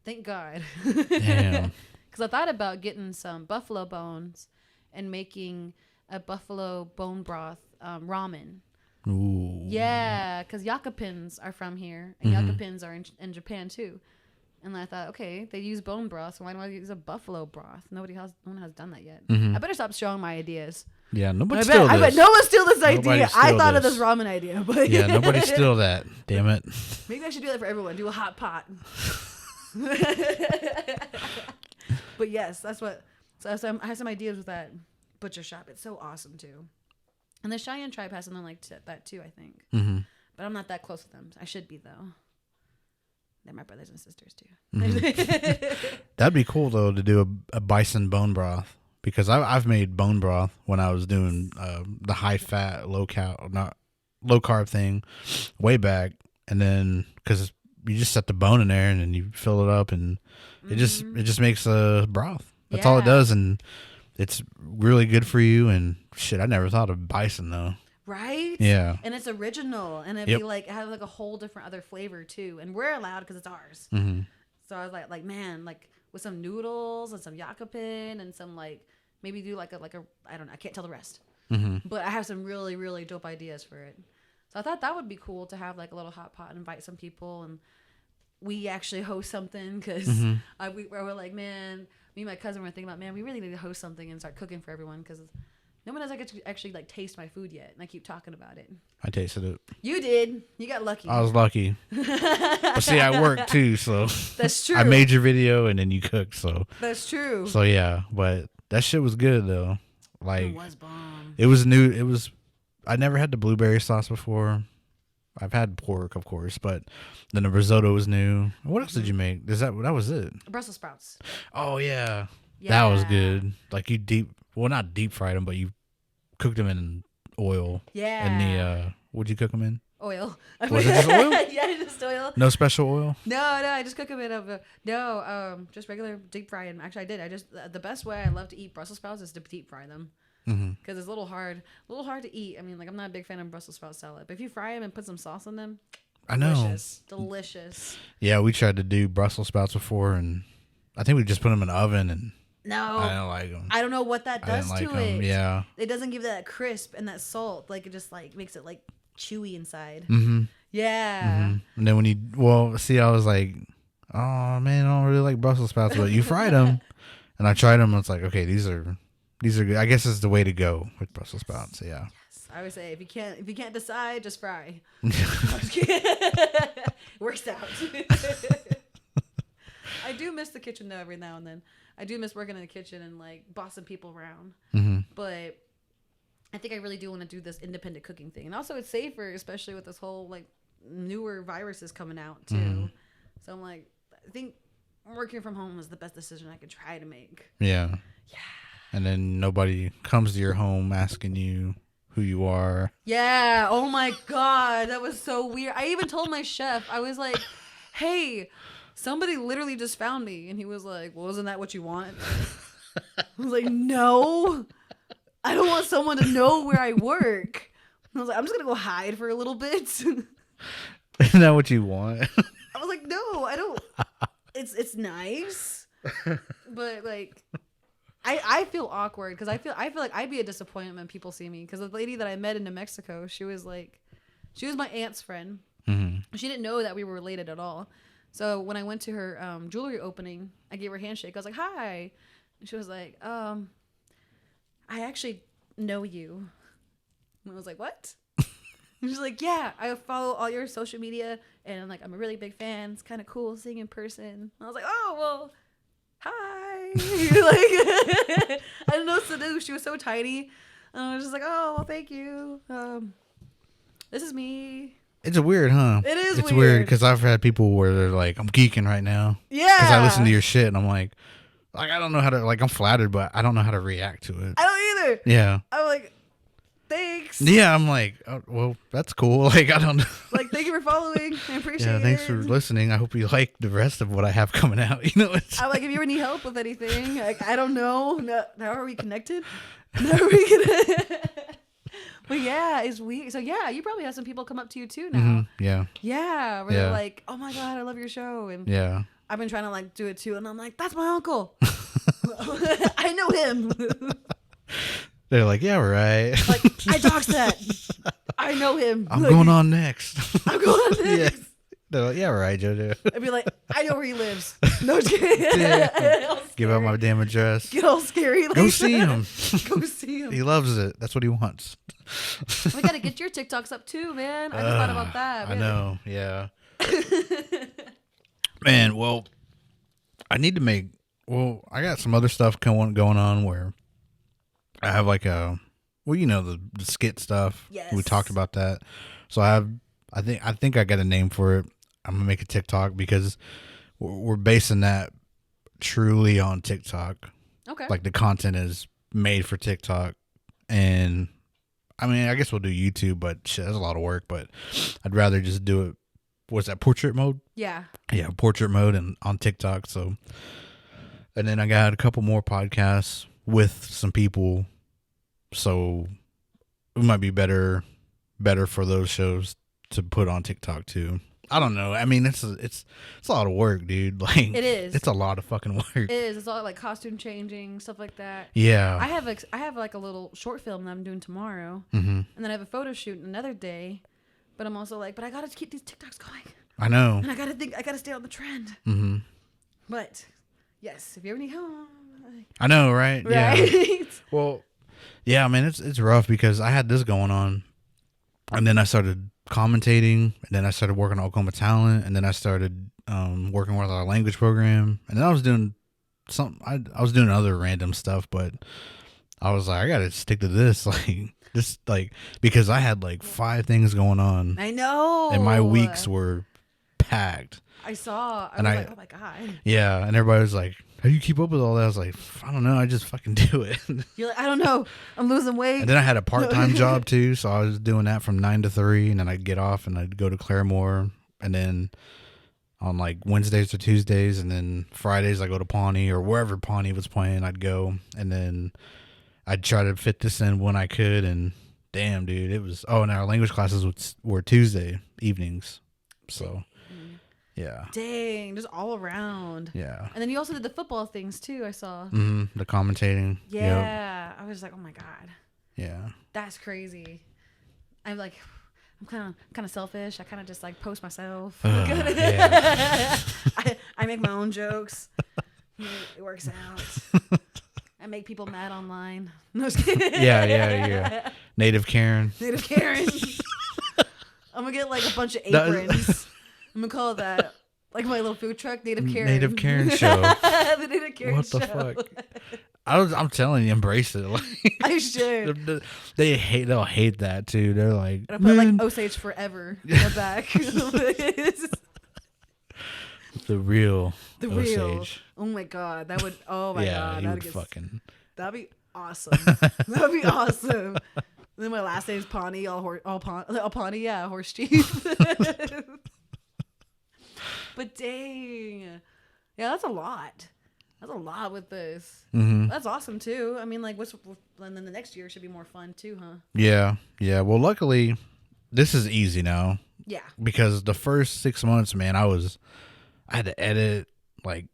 thank God. Damn. Because I thought about getting some buffalo bones and making a buffalo bone broth ramen. Ooh. Yeah, because yakapins are from here, and yakapins are in Japan too. And I thought, okay, they use bone broth, so why don't I use a buffalo broth? No one has done that yet. I better stop showing my ideas. Yeah, nobody I steal this. bet no one steal this Nobody idea. steal I thought of this. this ramen idea, but Yeah, nobody steal that. Damn it. maybe I should do that for everyone. Do a hot pot. But yes, that's what. So I have some ideas with that butcher shop. It's so awesome too. And the Cheyenne tribe has something like that too, I think. Mm-hmm. But I'm not that close with them. I should be though. They're my brothers and sisters too. That'd be cool though to do a bison bone broth, because I've made bone broth when I was doing the high fat low carb thing way back, and then because you just set the bone in there and then you fill it up and it just makes a broth. That's all it does, and it's really good for you. And shit, I never thought of bison though. Right? Yeah. And it's original, and it'd be like have like a whole different other flavor too. And we're allowed because it's ours. Mm-hmm. So I was like, man, like with some noodles and some yakapin and some like maybe do like a I don't know, I can't tell the rest. Mm-hmm. But I have some really really dope ideas for it. So I thought that would be cool to have like a little hot pot and invite some people, and we actually host something because we were like, man, me and my cousin were thinking about, man, we really need to host something and start cooking for everyone because no one has actually like taste my food yet, and I keep talking about it. I tasted it. You did. You got lucky. I was lucky. But see, I work too, so That's true. I made your video and then you cooked, so That's true. so yeah. But that shit was good though. Like It was bomb. it was new. It was. I never had the blueberry sauce before. I've had pork, of course, but then the risotto was new. What else did you make? That was it? Brussels sprouts. Oh yeah. That was good. Like you not deep fried them, but you cooked them in oil. Yeah. And the what'd you cook them in? Oil. Was it just oil? Yeah, just oil. No special oil? No, I just cook them in just regular deep fry. And actually, I did. The best way I love to eat Brussels sprouts is to deep fry them. Because it's a little hard to eat. I mean, like I'm not a big fan of Brussels sprout salad, but if you fry them and put some sauce on them, delicious. Yeah, we tried to do Brussels sprouts before, and I think we just put them in the oven, and no, I don't like them. I don't know what that does to it. Yeah, it doesn't give that crisp and that salt. Like it just like makes it like chewy inside. Yeah. And then I was like, oh man, I don't really like Brussels sprouts, but you fried them, and I tried them. And it's like, okay, these are good. I guess it's the way to go with Brussels sprouts. Yeah. Yes. I would say if you can't decide, just fry. I'm just kidding. Works out. I do miss the kitchen though every now and then. I do miss working in the kitchen and like bossing people around. But I think I really do want to do this independent cooking thing. And also it's safer, especially with this whole like newer viruses coming out too. So I'm like, I think working from home is the best decision I could try to make. Yeah. Yeah. And then nobody comes to your home asking you who you are. Yeah. Oh my God. That was so weird. I even told my chef, I was like, hey, somebody literally just found me. And he was like, well, isn't that what you want? I was like, no. I don't want someone to know where I work. I was like, I'm just going to go hide for a little bit. Isn't that what you want? I was like, no, I don't. It's nice. But like, I feel awkward because I feel like I'd be a disappointment when people see me. Because the lady that I met in New Mexico, she was my aunt's friend. Mm-hmm. She didn't know that we were related at all. So when I went to her jewelry opening, I gave her a handshake. I was like, hi. And she was like, I actually know you. And I was like, what? And she's like, yeah, I follow all your social media, and I'm a really big fan. It's kind of cool seeing in person. And I was like, oh, well, hi. Like, I didn't know what to do. She was so tiny. And I was just like, oh, well, thank you. This is me. It's weird, huh? It is It's weird. weird because I've had people where they're like, I'm geeking right now. Yeah. Because I listen to your shit, and I'm like, I don't know how to, I'm flattered, but I don't know how to react to it. I don't either. Yeah. I'm like, thanks. Yeah, I'm like, oh, well, that's cool. I don't know. Like, thank you for following. I appreciate it. Yeah, thanks for listening. I hope you like the rest of what I have coming out. It's I'm like, if you ever need help with anything, like, I don't know. No, how are we connected? How are we connected? But yeah, it's weird. So yeah, you probably have some people come up to you too now. Mm-hmm. Yeah. Yeah, where they're like, oh my God, I love your show. And yeah. I've been trying to do it too, and I'm like, that's my uncle. I know him. They're like, yeah, right. Like, I doxed that. I know him. I'm going on next. I'm going on next. Yeah. They're like, yeah, right, JoJo. I'd be like, I know where he lives. No, just kidding. Yeah. Give out my damn address. Get all scary. Like Go see him. Go see him. He loves it. That's what he wants. We gotta get your TikToks up too, man. I just thought about that. I know. Yeah. Man, well, I need to make. Well, I got some other stuff going on where I have the skit stuff. Yes. We talked about that. So I think I got a name for it. I'm gonna make a TikTok because we're basing that truly on TikTok. Okay. Like the content is made for TikTok, and I mean, I guess we'll do YouTube, but shit, that's a lot of work. But I'd rather just do it. What's that, portrait mode? Yeah. Yeah, portrait mode and on TikTok. So, and then I got a couple more podcasts with some people, so it might be better for those shows to put on TikTok too. I don't know. I mean, it's a lot of work, dude. Like, It is. It's a lot of fucking work. It is. It's all like costume changing, stuff like that. Yeah. I have like a little short film that I'm doing tomorrow, Mm-hmm. and then I have a photo shoot another day. But I'm also like, but I gotta keep these TikToks going. I know. And I gotta stay on the trend. Mm-hmm. But yes, if you ever need help, I know, right? right? Yeah. Well, yeah, man, it's rough because I had this going on, and then I started commentating, and then I started working on Oklahoma Talent, and then I started working with our language program, and then I was doing I was doing other random stuff, but I was like, I gotta stick to this, because I had 5 things going on. I know. And my weeks were packed. I saw. I was like, oh my God. Yeah, and everybody was like, how do you keep up with all that? I was like, I don't know. I just fucking do it. You're like, I don't know. I'm losing weight. And then I had a part-time job too, so I was doing that from 9 to 3, and then I'd get off and I'd go to Claremore, and then on Wednesdays or Tuesdays, and then Fridays I go to Pawnee or wherever Pawnee was playing, I'd go, and then I'd try to fit this in when I could, and damn, dude, it was. Oh, and our language classes were Tuesday evenings, so yeah. Dang, just all around. Yeah. And then you also did the football things too. I saw. Mm-hmm. The commentating. Yeah, Yep. I was like, oh my God, Yeah. that's crazy. I'm kind of selfish. I kind of just post myself. Yeah. I make my own jokes. It works out. I make people mad online. No, just kidding. Yeah. Native Karen. Native Karen. I'm gonna get a bunch of aprons. I'm gonna call it that. Like my little food truck, Native Karen. Native Karen show. The Native Karen What the fuck? I'm telling you, embrace it. Like, I should. They'll hate that too. They're like, I put like Osage forever in the back. the real Osage. Oh my god, that would. Oh my god, that'd be awesome. That'd be awesome. And then my last name's Pawnee, Pawnee, yeah, Horsechief. But dang, yeah, that's a lot. That's a lot with this. Mm-hmm. That's awesome too. I mean, like, and then the next year should be more fun too, huh? Yeah. Well, luckily, this is easy now. Yeah. Because the first 6 months, man, I had to edit like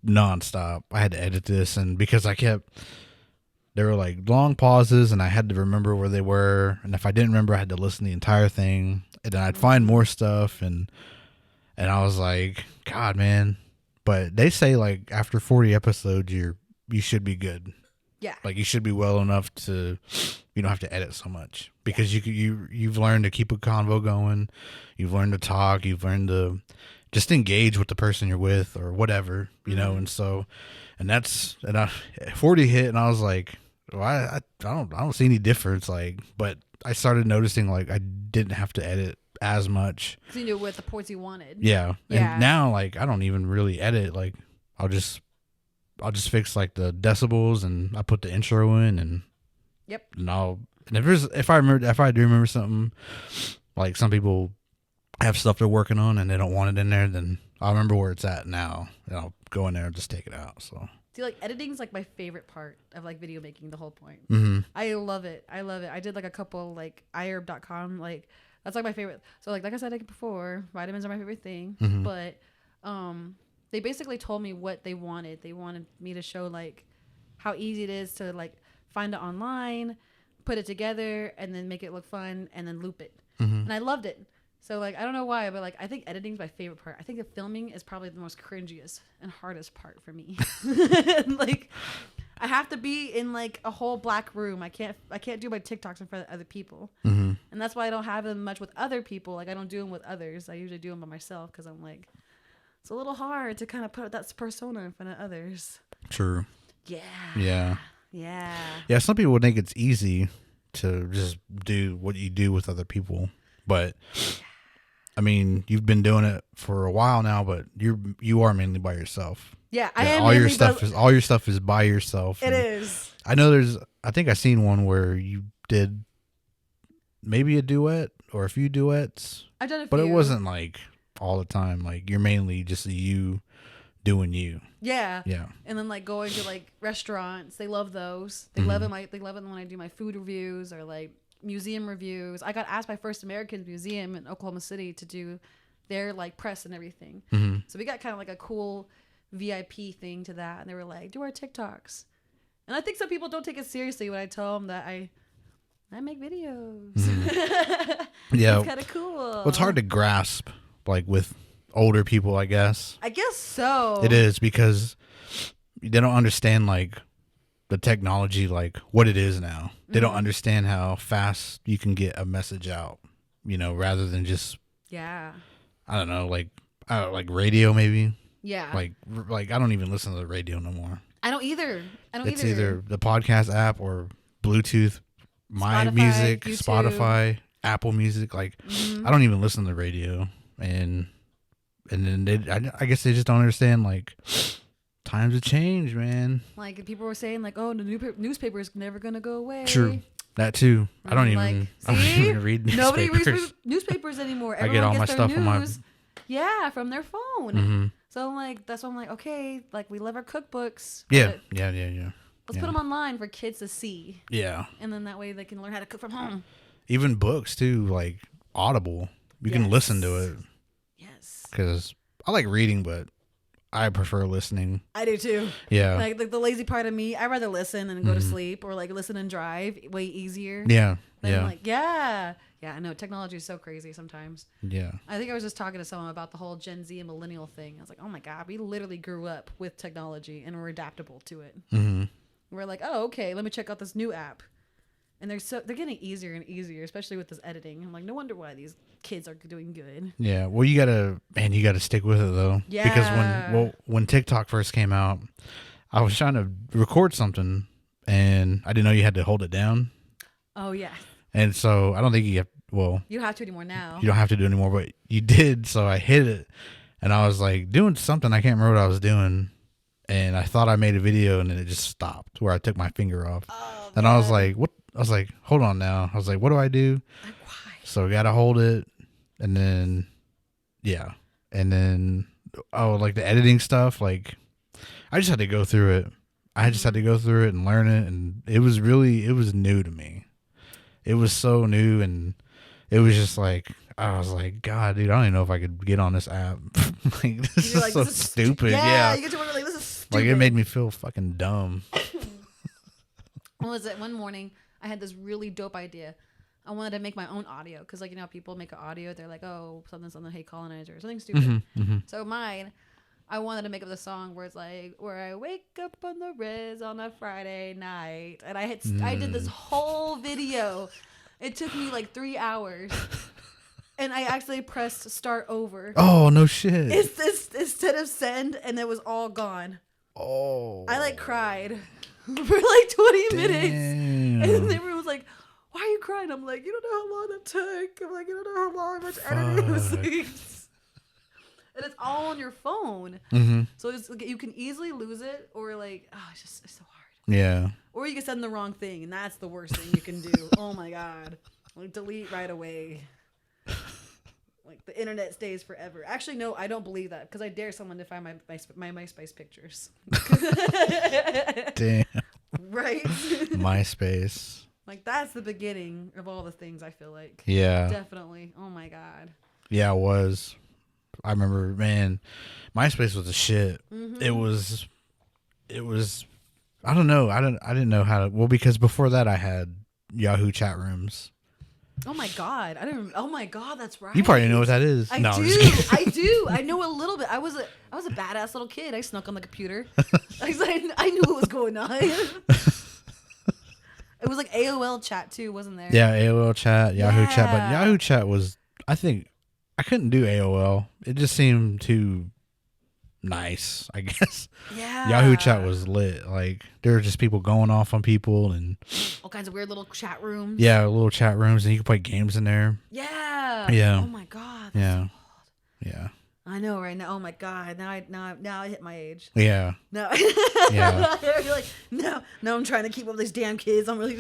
nonstop. I had to edit this, and because there were like long pauses, and I had to remember where they were, and if I didn't remember, I had to listen to the entire thing, and then I'd find more stuff, and I was like, God, man. But they say like after 40 episodes, you should be good. Yeah. Like you should be well enough to, you don't have to edit so much because you've learned to keep a convo going. You've learned to talk. You've learned to just engage with the person you're with or whatever, you know? And so, and 40 hit, and I was like, well, I don't see any difference. Like, but I started noticing like I didn't have to edit as much. Because you knew what the points you wanted. Yeah. And now like I don't even really edit. Like I'll just fix like the decibels, and I put the intro in, and yep. And if I do remember something, like some people have stuff they're working on and they don't want it in there, then I'll remember where it's at now, and I'll go in there and just take it out. So see, like editing is like my favorite part of like video making. The whole point. Mm-hmm. I love it. I did like a couple like iherb.com, like that's like my favorite. So like I said like before, vitamins are my favorite thing. Mm-hmm. But they basically told me what they wanted. They wanted me to show like how easy it is to like find it online, put it together, and then make it look fun, and then loop it. Mm-hmm. And I loved it. So like I don't know why, but like I think editing is my favorite part. I think the filming is probably the most cringiest and hardest part for me. Like I have to be in like a whole black room. I can't do my TikToks in front of other people. Mm-hmm. And that's why I don't have them much with other people. Like I don't do them with others. I usually do them by myself because I'm like, it's a little hard to kind of put that persona in front of others. True. Yeah. Yeah. Some people think it's easy to just do what you do with other people, but I mean, you've been doing it for a while now, but you are mainly by yourself. Yeah, I am. All your stuff is by yourself. It is. I know I think I seen one where you did maybe a duet or a few duets. I've done a few. But it wasn't like all the time. Like you're mainly just you doing you. Yeah. Yeah. And then like going to like restaurants, they love those. They love it. They love it when I do my food reviews or like museum reviews. I got asked by First Americans Museum in Oklahoma City to do their like press and everything. Mm-hmm. So we got kind of like a cool VIP thing to that, and they were like, do our TikToks. And I think some people don't take it seriously when I tell them that I make videos. Yeah. It's kind of cool. Well, it's hard to grasp like with older people, I guess. I guess so. It is because they don't understand like the technology, like what it is now. They don't understand how fast you can get a message out, rather than just, I don't know, like radio maybe. Yeah. Like I don't even listen to the radio no more. I don't either. It's either the podcast app or Bluetooth, my Spotify, music, YouTube. Spotify, Apple Music. Like I don't even listen to the radio, and then I guess they just don't understand like times have changed, man. Like people were saying like, oh, the newspaper is never gonna go away. True. That too. I don't even read newspapers. Nobody reads newspapers anymore. I get all my stuff from my from their phone. Mm-hmm. So I'm like, that's why I'm like, okay, like we love our cookbooks. Yeah. Let's put them online for kids to see. Yeah. And then that way they can learn how to cook from home. Even books too, like Audible. You can listen to it. Yes. Because I like reading, but I prefer listening. I do too. Yeah. Like the lazy part of me, I'd rather listen and go to sleep, or like listen and drive. Way easier. Yeah. But I'm like, yeah, I know technology is so crazy sometimes. Yeah. I think I was just talking to someone about the whole Gen Z and millennial thing. I was like, oh my God, we literally grew up with technology and we're adaptable to it. Mm-hmm. We're like, oh, okay, let me check out this new app. And they're getting easier and easier, especially with this editing. I'm like, no wonder why these kids are doing good. Yeah. Well, you gotta stick with it though. Yeah. Because when TikTok first came out, I was trying to record something and I didn't know you had to hold it down. Oh yeah. And so I don't think you have. Well, you don't have to anymore now. You don't have to do it anymore, but you did. So I hit it, and I was like doing something. I can't remember what I was doing, and I thought I made a video, and then it just stopped where I took my finger off. Oh, and I was like, "What?" I was like, "Hold on now." I was like, "What do I do?" Like, why? So I gotta hold it, and then like the editing stuff. Like I just had to go through it. I just had to go through it and learn it, and it was new to me. It was so new, and it was just like, I was like, God, dude, I don't even know if I could get on this app. Like, this is so stupid. Yeah. You get to wonder, like, this is stupid. Like, it made me feel fucking dumb. What was it? One morning, I had this really dope idea. I wanted to make my own audio. Because, like, you know, how people make an audio. They're like, oh, something, hey, colonizer. Something stupid. So mine, I wanted to make up the song where it's like, where I wake up on the res on a Friday night. And I did this whole video. It took me like 3 hours. And I actually pressed start over. Oh, no shit. It's this instead of send, and it was all gone. Oh. I like cried for like 20 minutes. And then everyone was like, why are you crying? I'm like, you don't know how long that took. I'm like, you don't know how much editing it was. And it's all on your phone. So you can easily lose it, or like, it's so hard. Yeah. Or you can send the wrong thing, and that's the worst thing you can do. Oh my God. Like, delete right away. Like, the internet stays forever. Actually, no, I don't believe that, because I dare someone to find my MySpace pictures. Damn. Right? MySpace. Like, that's the beginning of all the things, I feel like. Yeah. Definitely. Oh my God. Yeah, it was. I remember, man, MySpace was the shit. It was, I don't know. I didn't know how to, well, because before that I had Yahoo chat rooms. Oh my God. Oh my God, that's right. You probably know what that is. I do. I know a little bit. I was a badass little kid. I snuck on the computer. I knew what was going on. It was like AOL chat too, wasn't there? Yeah, AOL chat, Yahoo chat. But Yahoo chat was, I think, I couldn't do AOL. It just seemed too nice, I guess. Yeah. Yahoo chat was lit. Like, there were just people going off on people and all kinds of weird little chat rooms. Yeah, little chat rooms, and you could play games in there. Yeah. Yeah. Oh my God. Yeah. So yeah. I know, right now. Oh my God. Now I hit my age. Yeah. No. Yeah. You're like, no, I'm trying to keep up with these damn kids. I'm really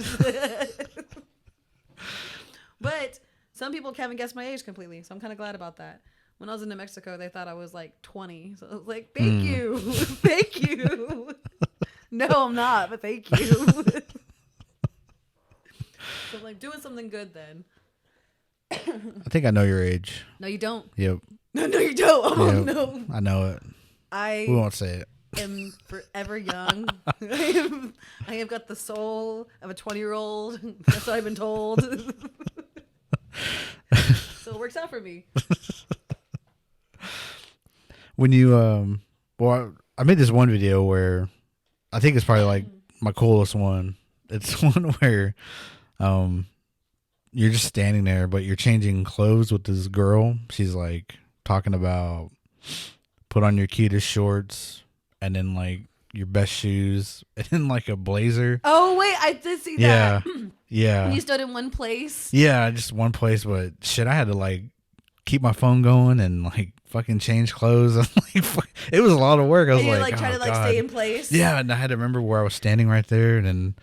But some people haven't guessed my age completely, so I'm kind of glad about that. When I was in New Mexico, they thought I was like 20. So I was like, thank you. Thank you. No, I'm not, but thank you. So I'm like, doing something good then. I think I know your age. No, you don't. Yep. No, you don't. Oh, Yep. no. I know it. We won't say it. Am forever young. I have got the soul of a 20-year-old. That's what I've been told. So it works out for me. When you I made this one video where I think it's probably like my coolest one. It's one where you're just standing there, but you're changing clothes with this girl. She's like talking about put on your cutest shorts and then like your best shoes and then like a blazer. Oh wait, I did see that. Yeah. Yeah. You stood in one place. Yeah, just one place, but shit, I had to like keep my phone going and like fucking change clothes. It was a lot of work. I was like trying to like stay in place. Yeah, and I had to remember where I was standing right there, and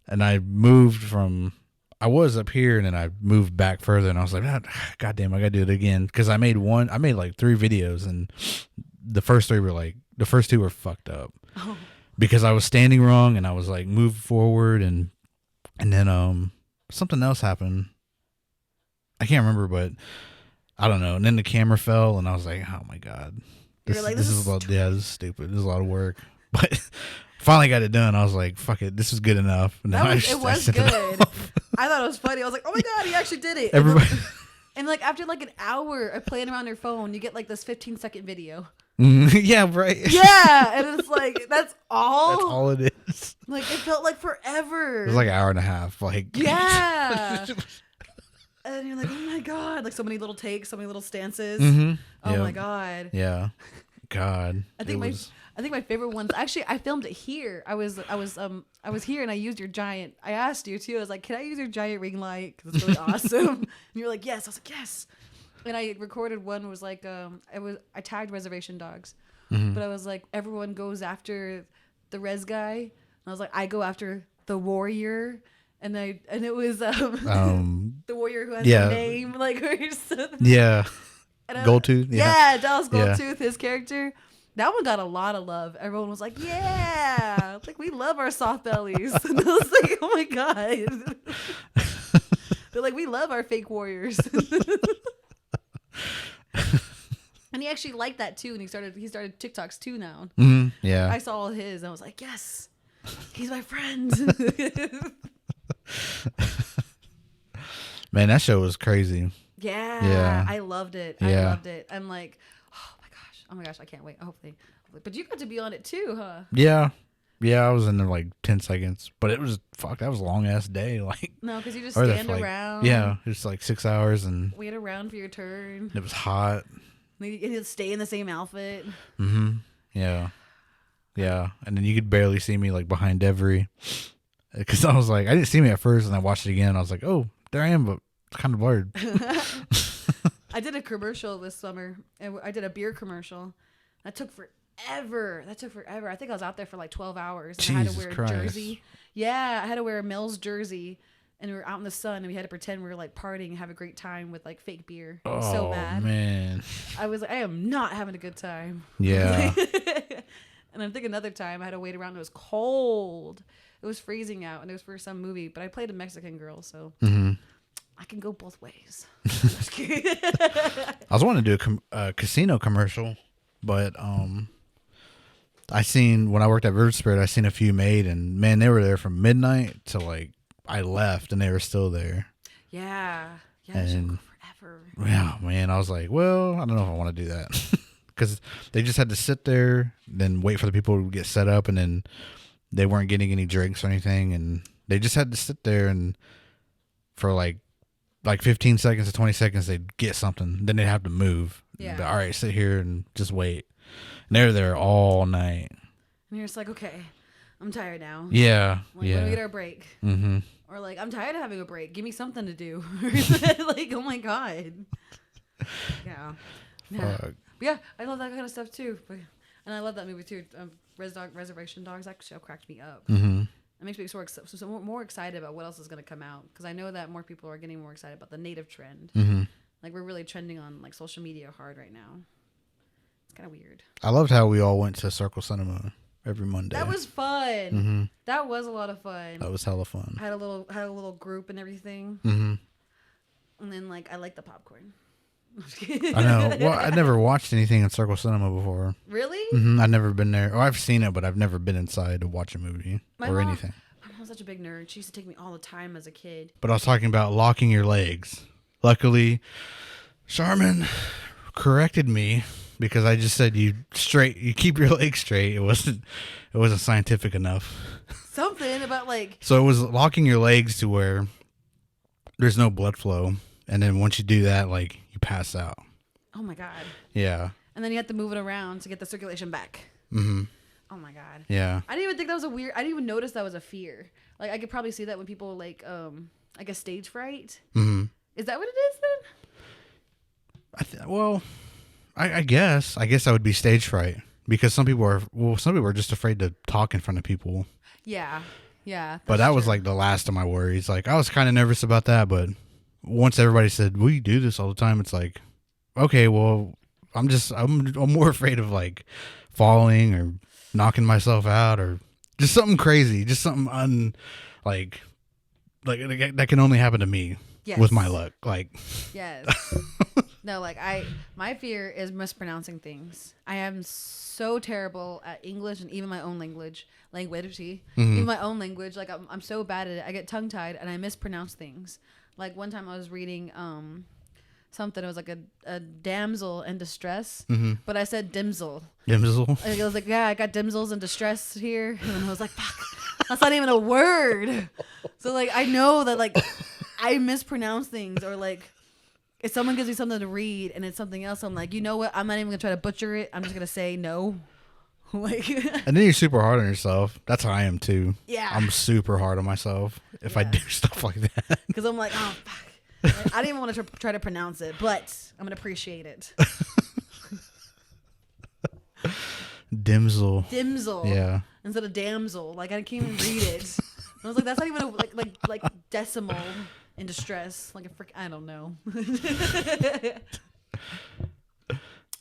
I moved from. I was up here, and then I moved back further, and I was like, God damn, I gotta do it again because I made like 3 videos, and the first 2 were fucked up because I was standing wrong, and I was like moved forward, and then something else happened. I can't remember, but I don't know. And then the camera fell, and I was like, oh my God. This is stupid. This is a lot of work. But finally got it done. I was like, fuck it. This is good enough. And it was good. I thought it was funny. I was like, oh my God, he actually did it. Everybody. And like after like an hour of playing around your phone, you get like this 15-second video. Yeah, right. Yeah, and it's like that's all. That's all it is. Like it felt like forever. It was like an hour and a half. Like yeah. And you're like, oh my god, like so many little takes, so many little stances. Oh my god. Yeah. God. I think my favorite ones. Actually, I filmed it here. I was here and I used your giant. I asked you too. I was like, can I use your giant ring light? Because it's really awesome. And you were like, yes. I was like, yes. And I recorded one. Was like I tagged reservation dogs, but I was like, everyone goes after the res guy. And I was like, I go after the warrior. And it was the warrior who has a name like yeah. Goldtooth. Yeah, Dallas Goldtooth, his character. That one got a lot of love. Everyone was like, yeah. Like, we love our soft bellies. And I was like, oh my God. They're like, we love our fake warriors. And he actually liked that too. And he started TikToks too now. Yeah. I saw all his. And I was like, yes, he's my friend. Man, that show was crazy. Yeah. I loved it. I loved it. I'm like, oh my gosh, I can't wait. Hopefully. But you got to be on it too, huh? Yeah. I was in there like 10 seconds, but it was that was a long ass day. Like no, because you just stand around. Yeah, it's like 6 hours and wait around for your turn. It was hot. You stay in the same outfit. Yeah, and then you could barely see me like behind every, because I was like, I didn't see me at first, and I watched it again. And I was like, oh, there I am, but it's kind of blurred. I did a commercial this summer. I did a beer commercial. That took forever. I think I was out there for like 12 hours. And I had to wear a jersey. Yeah, I had to wear a Mills jersey. And we were out in the sun. And we had to pretend we were like partying and have a great time with like fake beer. I was so mad. Man. I was like, I am not having a good time. Yeah. And I think another time I had to wait around. It was cold. It was freezing out. And it was for some movie. But I played a Mexican girl. So... I can go both ways. I was wanting to do a casino commercial, but I seen when I worked at River Spirit, I seen a few made, and man, they were there from midnight to like I left, and they were still there. Yeah, and forever. Yeah, man, I was like, well, I don't know if I want to do that because they just had to sit there, then wait for the people to get set up, and then they weren't getting any drinks or anything, and they just had to sit there and for like 15 seconds to 20 seconds, they'd get something. Then they'd have to move. Yeah. But, all right, sit here and just wait. And they were there all night. And you're just like, okay, I'm tired now. Yeah. Like, yeah. when we get our break. Mm-hmm. Or like, I'm tired of having a break. Give me something to do. Like, oh my God. Yeah. But yeah, I love that kind of stuff too. And I love that movie too. Reservation Dogs. That show cracked me up. Mm-hmm. It makes me so more excited about what else is going to come out, because I know that more people are getting more excited about the native trend. Like we're really trending on like social media hard right now. It's kind of weird. I loved how we all went to Circle Cinema every Monday. That was fun. That was a lot of fun. That was hella fun. I had a little group and everything. And then like I like the popcorn. I know. Well, I never watched anything in Circle Cinema before. Really? I've never been there. Or I've seen it, but I've never been inside to watch a movie anything. My mom's such a big nerd. She used to take me all the time as a kid. But I was talking about locking your legs. Luckily, Charmin corrected me because I just said you keep your legs straight. It wasn't scientific enough. Something about like. So it was locking your legs to where there's no blood flow. And then once you do that, like, you pass out. Oh, my God. Yeah. And then you have to move it around to get the circulation back. Oh, my God. Yeah. I didn't even think that was I didn't even notice that was a fear. Like, I could probably see that when people, like stage fright. Is that what it is, then? I guess. I guess that would be stage fright. Because some people are just afraid to talk in front of people. Yeah. Yeah. But that was, like, the last of my worries. Like, I was kind of nervous about that, but... Once everybody said, we do this all the time, it's like, okay, well, I'm more afraid of like falling or knocking myself out or just something crazy, just something like that can only happen to me with my luck. Like, yes. No, like my fear is mispronouncing things. I am so terrible at English and even my own language. Even my own language. Like I'm so bad at it. I get tongue tied and I mispronounce things. Like one time I was reading something. It was like a damsel in distress, but I said dimsel. Dimsel. And I was like, yeah, I got dimsels in distress here, and I was like, fuck, that's not even a word. So like, I know that like I mispronounce things, or like if someone gives me something to read and it's something else, I'm like, you know what? I'm not even gonna try to butcher it. I'm just gonna say no. Like, and then you're super hard on yourself. That's how I am too. Yeah. I'm super hard on myself if I do stuff like that. Because I'm like, oh, fuck. I didn't even want to try to pronounce it, but I'm going to appreciate it. Dimsel. Yeah. Instead of damsel. Like, I can't even read it. I was like, that's not even a, like decimal in distress. Like a frick, I don't know.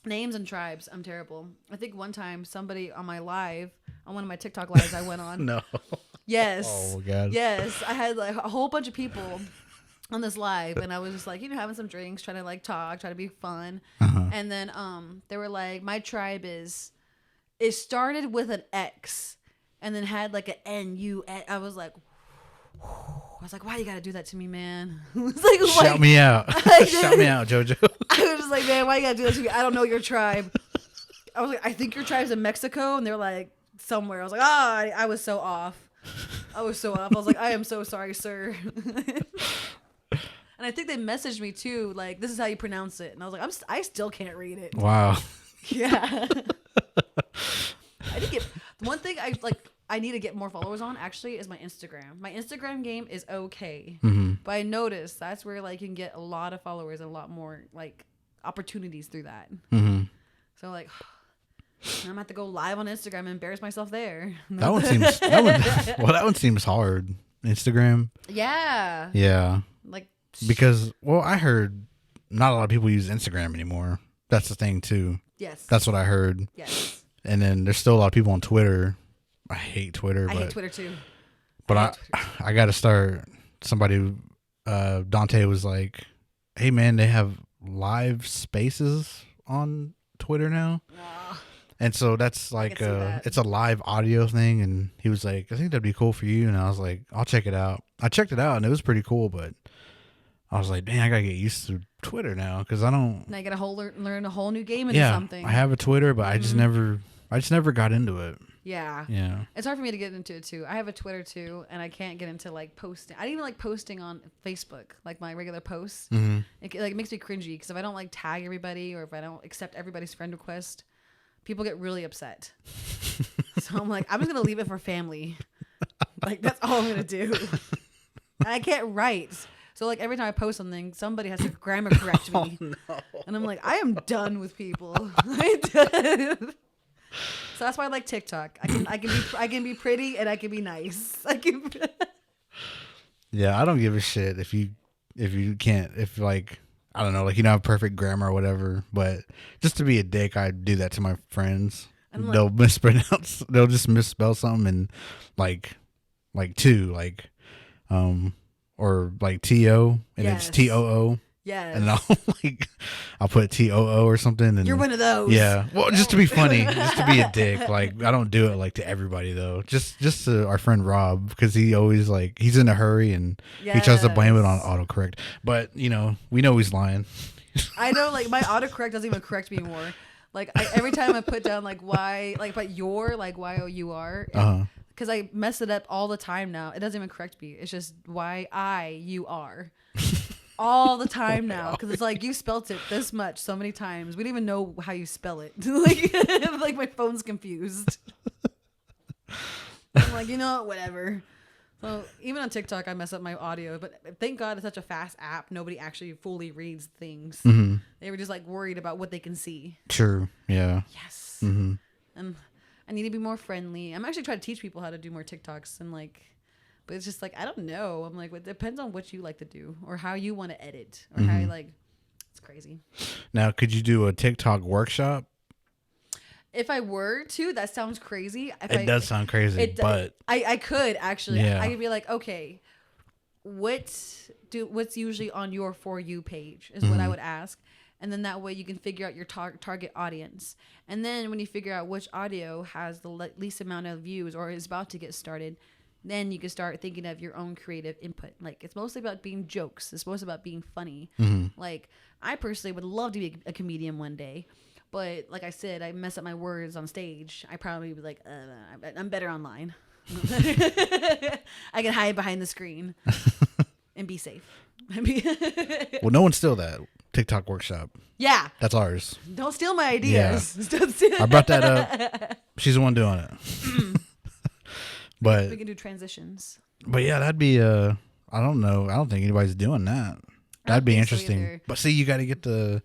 Names and tribes. I'm terrible. I think one time somebody on my live, on one of my TikTok lives I went on. No. Yes. Oh, God. Yes. I had like a whole bunch of people on this live, and I was just like, having some drinks, trying to like talk, try to be fun. And then they were like, my tribe it started with an X and then had like an N-U. I was like, why you gotta do that to me, man? I was like, shout me out. Shout me out, JoJo. I was just like, man, why you gotta do that to me? I don't know your tribe. I was like, I think your tribe's in Mexico, and they're like somewhere. I was like, I was so off. I was like, I am so sorry, sir. And I think they messaged me too, like, this is how you pronounce it. And I was like, I still can't read it. Wow. Yeah. I did get one thing I need to get more followers on actually is my Instagram. My Instagram game is okay. But I noticed that's where like you can get a lot of followers and a lot more like opportunities through that. So like I'm gonna have to go live on Instagram and embarrass myself there. That one seems hard. Instagram. Yeah. Yeah. Like because I heard not a lot of people use Instagram anymore. That's the thing too. Yes. That's what I heard. Yes. And then there's still a lot of people on Twitter. I hate Twitter. I hate Twitter too. But I got to start. Somebody, Dante was like, "Hey man, they have live spaces on Twitter now." And so that's like it's a live audio thing. And he was like, "I think that'd be cool for you." And I was like, "I'll check it out." I checked it out and it was pretty cool. But I was like, "Man, I gotta get used to Twitter now because I don't." Now you gotta learn a whole new game into something. I have a Twitter, but I just never got into it. Yeah. Yeah. It's hard for me to get into it too. I have a Twitter too, and I can't get into like posting. I don't even like posting on Facebook, like my regular posts. It makes me cringy because if I don't like tag everybody or if I don't accept everybody's friend request, people get really upset. So I'm like, I'm just gonna leave it for family. Like that's all I'm gonna do. And I can't write. So like every time I post something, somebody has to grammar correct me. Oh, no. And I'm like, I am done with people. So that's why I like TikTok. I can be pretty and I can be nice. Yeah, I don't give a shit if you can't, if like I don't know, like you don't have perfect grammar or whatever. But just to be a dick, I do that to my friends. They'll mispronounce. They'll just misspell something and like two or like TO and it's TOO. Yes. And I'll put TOO or something. And you're one of those. Yeah. Well, just to be funny, just to be a dick. Like I don't do it like to everybody though. Just to our friend Rob because he always like he's in a hurry and he tries to blame it on autocorrect. But we know he's lying. I know, like my autocorrect doesn't even correct me anymore. Like every time I put down like Y, like but your like YOUR. Because I mess it up all the time now. It doesn't even correct me. It's just YIUR. All the time now because it's like you spelt it this much so many times we don't even know how you spell it. like my phone's confused. I'm like, whatever. So even on TikTok I mess up my audio, but thank God it's such a fast app, nobody actually fully reads things. They were just like worried about what they can see. True. Yeah. Yes. And I need to be more friendly. I'm actually trying to teach people how to do more TikToks and but it's just like, I don't know. I'm like, it depends on what you like to do or how you want to edit or how you it's crazy. Now, could you do a TikTok workshop? If I were to, that sounds crazy. It does sound crazy, but I could actually. Yeah. I could be like, okay, what's usually on your For You page is what I would ask. And then that way you can figure out your target audience. And then when you figure out which audio has the least amount of views or is about to get started, then you can start thinking of your own creative input. Like, it's mostly about being jokes. It's mostly about being funny. Like, I personally would love to be a comedian one day. But like I said, I mess up my words on stage. I probably would be like, I'm better online. I can hide behind the screen and be safe. Well, no one steal that TikTok workshop. Yeah. That's ours. Don't steal my ideas. Yeah. I brought that up. She's the one doing it. But we can do transitions. But yeah, that'd be I don't know. I don't think anybody's doing that. That'd be interesting. But see, you got to get the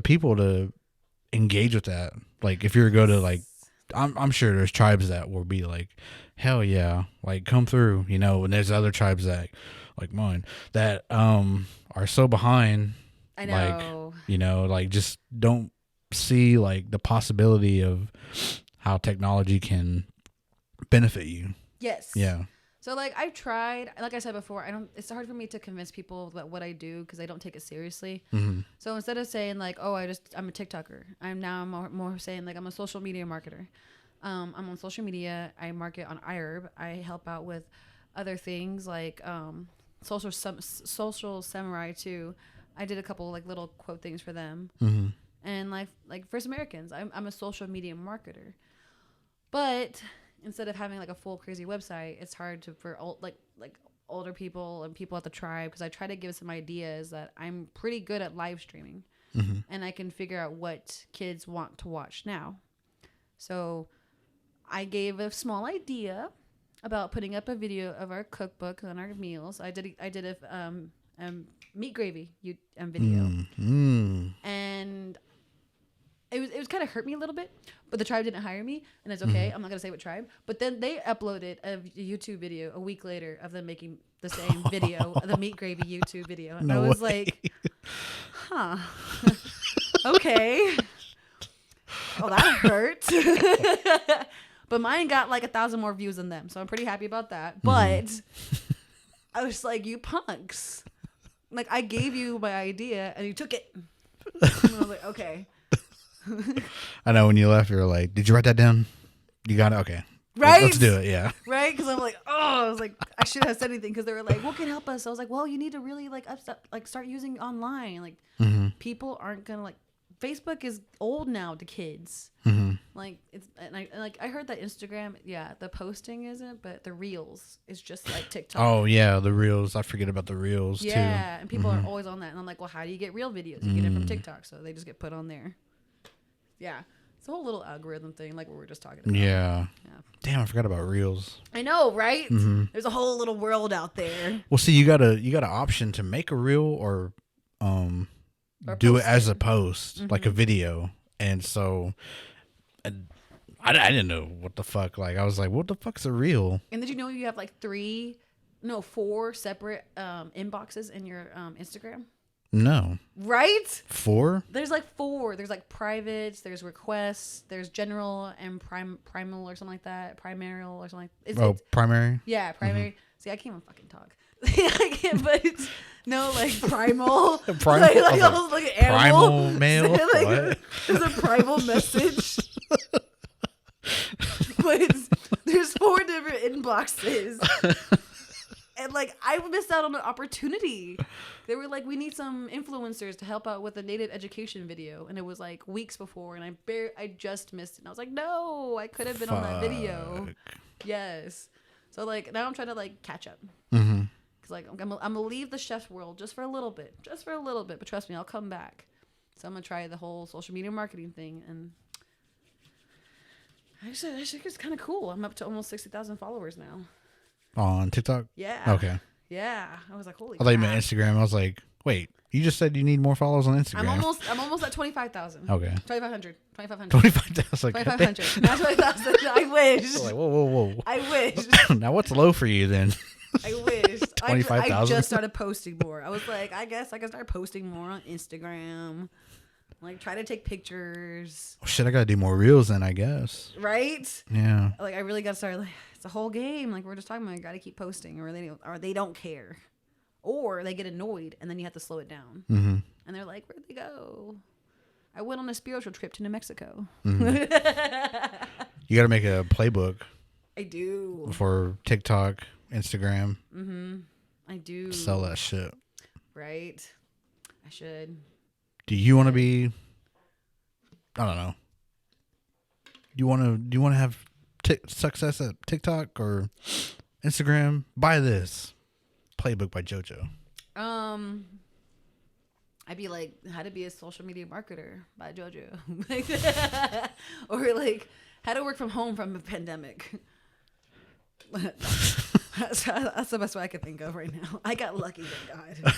people to engage with that. Like if you were to go to like, I'm sure there's tribes that will be like, hell yeah, like come through, you know. And there's other tribes that, like mine, that are so behind. I know. Like, you know, like just don't see like the possibility of how technology can benefit you. Yes. Yeah. So like I've tried, like I said before, it's hard for me to convince people that what I do because I don't take it seriously. So instead of saying like, oh, I'm a TikToker, I'm more saying like I'm a social media marketer. I'm on social media. I market on iHerb. I help out with other things like Social Samurai too. I did a couple like little quote things for them. And like First Americans, I'm a social media marketer. But instead of having like a full crazy website, it's hard for older people and people at the tribe, because I try to give some ideas that I'm pretty good at live streaming, and I can figure out what kids want to watch now. So I gave a small idea about putting up a video of our cookbook on our meals. I did a meat gravy video, and it was kind of hurt me a little bit, but the tribe didn't hire me, and it's okay. I'm not gonna say what tribe, but then they uploaded a YouTube video a week later of them making the same video, the meat gravy YouTube video, and I was like, huh, okay, oh that hurt. But mine got like 1,000 more views than them, so I'm pretty happy about that. But I was like, you punks, like I gave you my idea and you took it. And I was like, okay. I know when you left, you were like, did you write that down? You got it? Okay. Right? Let's do it, yeah. Right? Because I'm like, oh, I was like, I shouldn't have said anything, because they were like, what can help us? I was like, well, you need to really start using online. Like, people aren't going to like, Facebook is old now to kids. Like, I heard that Instagram, yeah, the posting isn't, but the reels is just like TikTok. Oh, yeah, the reels. I forget about the reels, too. Yeah, and people are always on that. And I'm like, well, how do you get real videos? You get it from TikTok, so they just get put on there. Yeah. It's a whole little algorithm thing, like what we were just talking about. Yeah. Damn, I forgot about reels. I know, right? There's a whole little world out there. Well, see, you got an option to make a reel or do it as a post, like a video. And so I didn't know what the fuck. Like, I was like, what the fuck's a reel? And did you know you have like 4 separate inboxes in your Instagram? No. Right? 4? There's like 4. There's like privates, there's requests, there's general and primal or something like that. Primaral or something like that. Primary? Yeah, primary. See, I can't even fucking talk. I can't, but no, like primal. Primal? Like almost like an animal. Primal male? Like, what? There's a primal message. But there's 4 different inboxes. And like I missed out on an opportunity. They were like, we need some influencers to help out with a native education video, and it was like weeks before, and I just missed it. And I was like, no, I could have been on that video. Yes. So like now I'm trying to like catch up. Cause like I'm gonna leave the chef's world just for a little bit. But trust me, I'll come back. So I'm gonna try the whole social media marketing thing, and I think it's kind of cool. I'm up to almost 60,000 followers now. On TikTok? Yeah. Okay. Yeah. I was like, holy I thought you meant Instagram. I was like, wait, you just said you need more followers on Instagram. I'm almost at 25,000. Okay. 2,500. 25,000. 2,500. Not 20,000. I wish. Like, whoa. I wish. Now what's low for you then? I wish. 25,000. I just started posting more. I was like, I guess I can start posting more on Instagram. Like, try to take pictures. Oh, shit, I gotta do more reels then, I guess. Right? Yeah. Like, I really gotta start. Like, it's a whole game. Like we're just talking about. I gotta keep posting, or they don't care, or they get annoyed, and then you have to slow it down. And they're like, where'd they go? I went on a spiritual trip to New Mexico. You gotta make a playbook. I do. For TikTok, Instagram. I do. Sell that shit. Right. I should. Do you want to be? I don't know. Do you want to have success at TikTok or Instagram? Buy this playbook by JoJo. I'd be like, how to be a social media marketer by JoJo. Or like, how to work from home from a pandemic. That's the best way I could think of right now. I got lucky, thank God.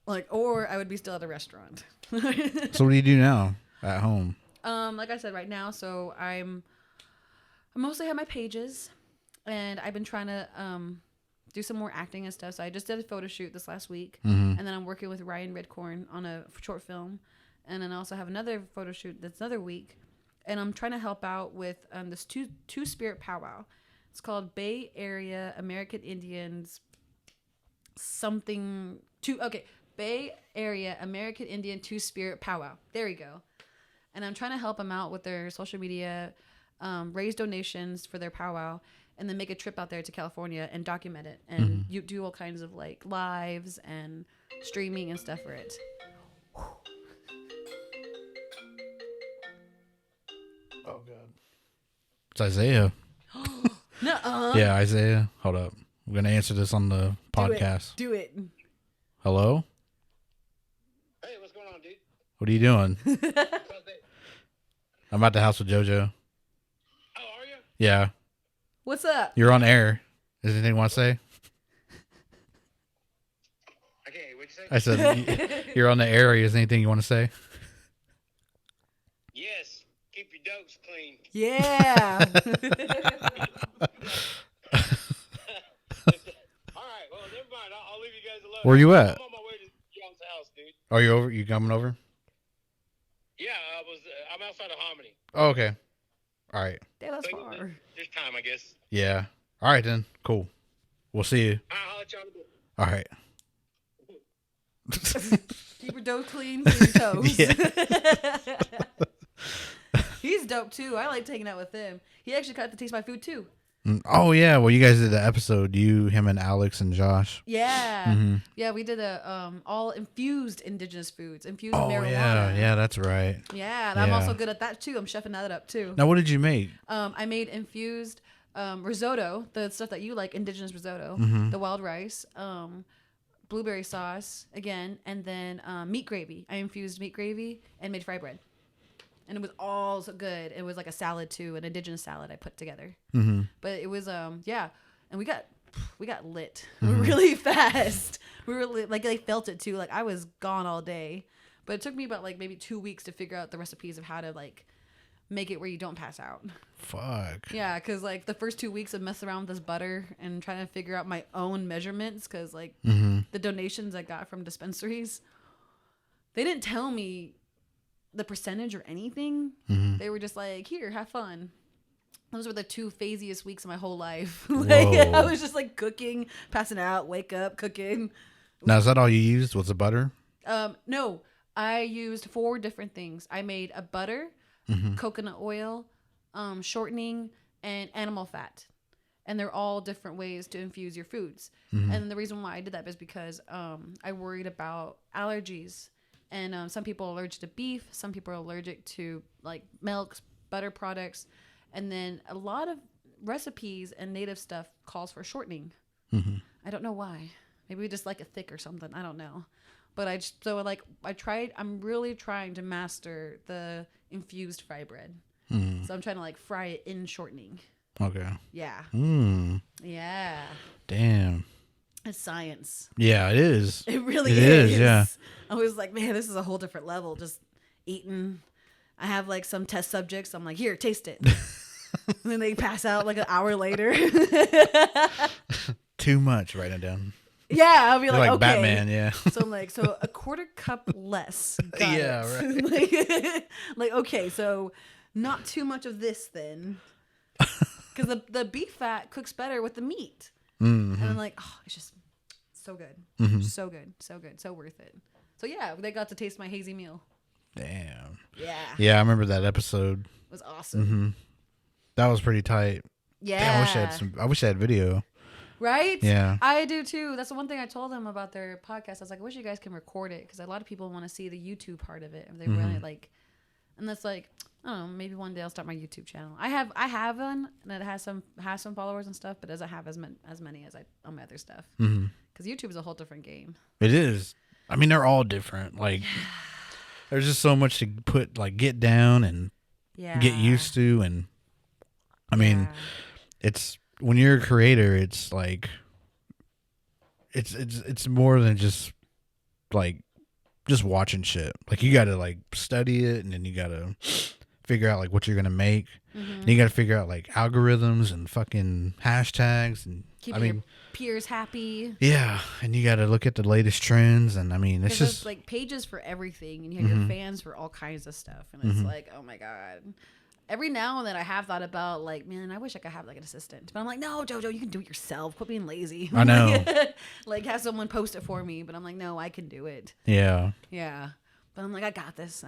Like, or I would be still at a restaurant. So what do you do now at home? Like I said, right now, so I mostly have my pages, and I've been trying to do some more acting and stuff. So I just did a photo shoot this last week, and then I'm working with Ryan Redcorn on a short film, and then I also have another photo shoot that's another week, and I'm trying to help out with this two-spirit powwow. It's called Bay Area American Indians Bay Area American Indian Two-Spirit Powwow. There you go. And I'm trying to help them out with their social media, raise donations for their powwow, and then make a trip out there to California and document it. And you do all kinds of like lives and streaming and stuff for it. Oh, God. It's Isaiah. Nuh-uh. Yeah, Isaiah. Hold up. I'm going to answer this on the podcast. Do it. Hello? Hey, what's going on, dude? What are you doing? I'm at the house with JoJo. Oh, are you? Yeah. What's up? You're on air. Is there anything you want to say? I can't hear what you say. I said, you're on the air. Is there anything you want to say? Yes. Keep your dopes clean. Yeah. All right. Well, never mind. I'll leave you guys alone. Where you at? I'm on my way to John's house, dude. Are you over? You coming over? Yeah, I'm outside of Hominy. Oh, okay. All right. Damn, that's far. There's time, I guess. Yeah. All right, then. Cool. We'll see you. I'll let y'all know. All right. Keep your dough clean for your toes. Yeah. He's dope too. I like taking out with him. He actually got to taste my food too. Oh, yeah. Well, you guys did the episode. You, him, and Alex and Josh. Yeah. Yeah, we did a all infused indigenous foods. Infused marijuana. Yeah, that's right. Yeah, and I'm also good at that too. I'm chefing that up too. Now, what did you make? I made infused risotto, the stuff that you like, indigenous risotto, the wild rice, blueberry sauce again, and then meat gravy. I infused meat gravy and made fry bread. And it was all so good. It was like a salad too, an indigenous salad I put together. But it was yeah, and we got lit really fast. We were like they felt it too. Like I was gone all day, but it took me about like maybe 2 weeks to figure out the recipes of how to like make it where you don't pass out. Fuck. Yeah, because like the first 2 weeks of messing around with this butter and trying to figure out my own measurements, because like the donations I got from dispensaries, they didn't tell me the percentage or anything. They were just like, here, have fun. Those were the 2 phaziest weeks of my whole life. Like, I was just like cooking, passing out, wake up, cooking. Now, is that all you used? Was the butter? No, I used 4 different things. I made a butter, coconut oil, shortening, and animal fat. And they're all different ways to infuse your foods. And the reason why I did that is because I worried about allergies. And some people are allergic to beef. Some people are allergic to like milk, butter products. And then a lot of recipes and native stuff calls for shortening. I don't know why. Maybe we just like it thick or something. I don't know. But I'm really trying to master the infused fry bread. So I'm trying to like fry it in shortening. Okay. Yeah. Yeah. Damn. It's science. Yeah, it is. It really is. Yeah. I was like, man, this is a whole different level. Just eating. I have like some test subjects. I'm like, here, taste it. And then they pass out like an hour later. Too much. Write it down. Yeah, I'll be like, okay. Batman, yeah. So I'm like, so a quarter cup less. Got it. Right. like, okay, so not too much of this then. Because the beef fat cooks better with the meat. And I'm like, oh, it's just so good. So good. So good. So worth it. So yeah, they got to taste my hazy meal. Damn. Yeah. Yeah, I remember that episode. It was awesome. That was pretty tight. Yeah. Damn, I wish I had video. Right? Yeah. I do too. That's the one thing I told them about their podcast. I was like, I wish you guys can record it because a lot of people want to see the YouTube part of it. If they really like, and that's like, I don't know, maybe one day I'll start my YouTube channel. I have one that has some followers and stuff, but doesn't have as many as on my other stuff. Because YouTube is a whole different game. It is. I mean, they're all different. Like, there's just so much to get down and get used to, and I mean, it's. When you're a creator, it's like it's more than just watching shit. Like you gotta like study it, and then you gotta figure out like what you're gonna make. And you gotta figure out like algorithms and fucking hashtags and keeping your peers happy. Yeah, and you gotta look at the latest trends, and I mean it's just like pages for everything, and you have your fans for all kinds of stuff, and it's like, oh my god. Every now and then I have thought about like, man, I wish I could have like an assistant. But I'm like, no, JoJo, you can do it yourself. Quit being lazy. I know. Like have someone post it for me. But I'm like, no, I can do it. Yeah. Yeah. But I'm like, I got this.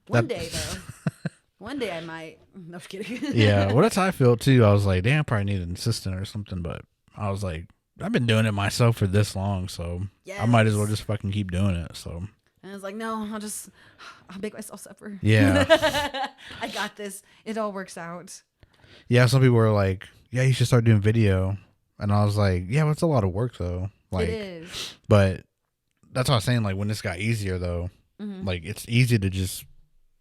One day though. One day I might. No, I'm just kidding. Yeah. Well, that's how I feel too. I was like, damn, I probably need an assistant or something. But I was like, I've been doing it myself for this long. So I might as well just fucking keep doing it. So. And I was like, no, I'll make myself suffer. Yeah. I got this. It all works out. Yeah, some people were like, yeah, you should start doing video. And I was like, yeah, well, it's a lot of work though. Like, it is. But that's what I was saying. Like when this got easier though, like it's easy to just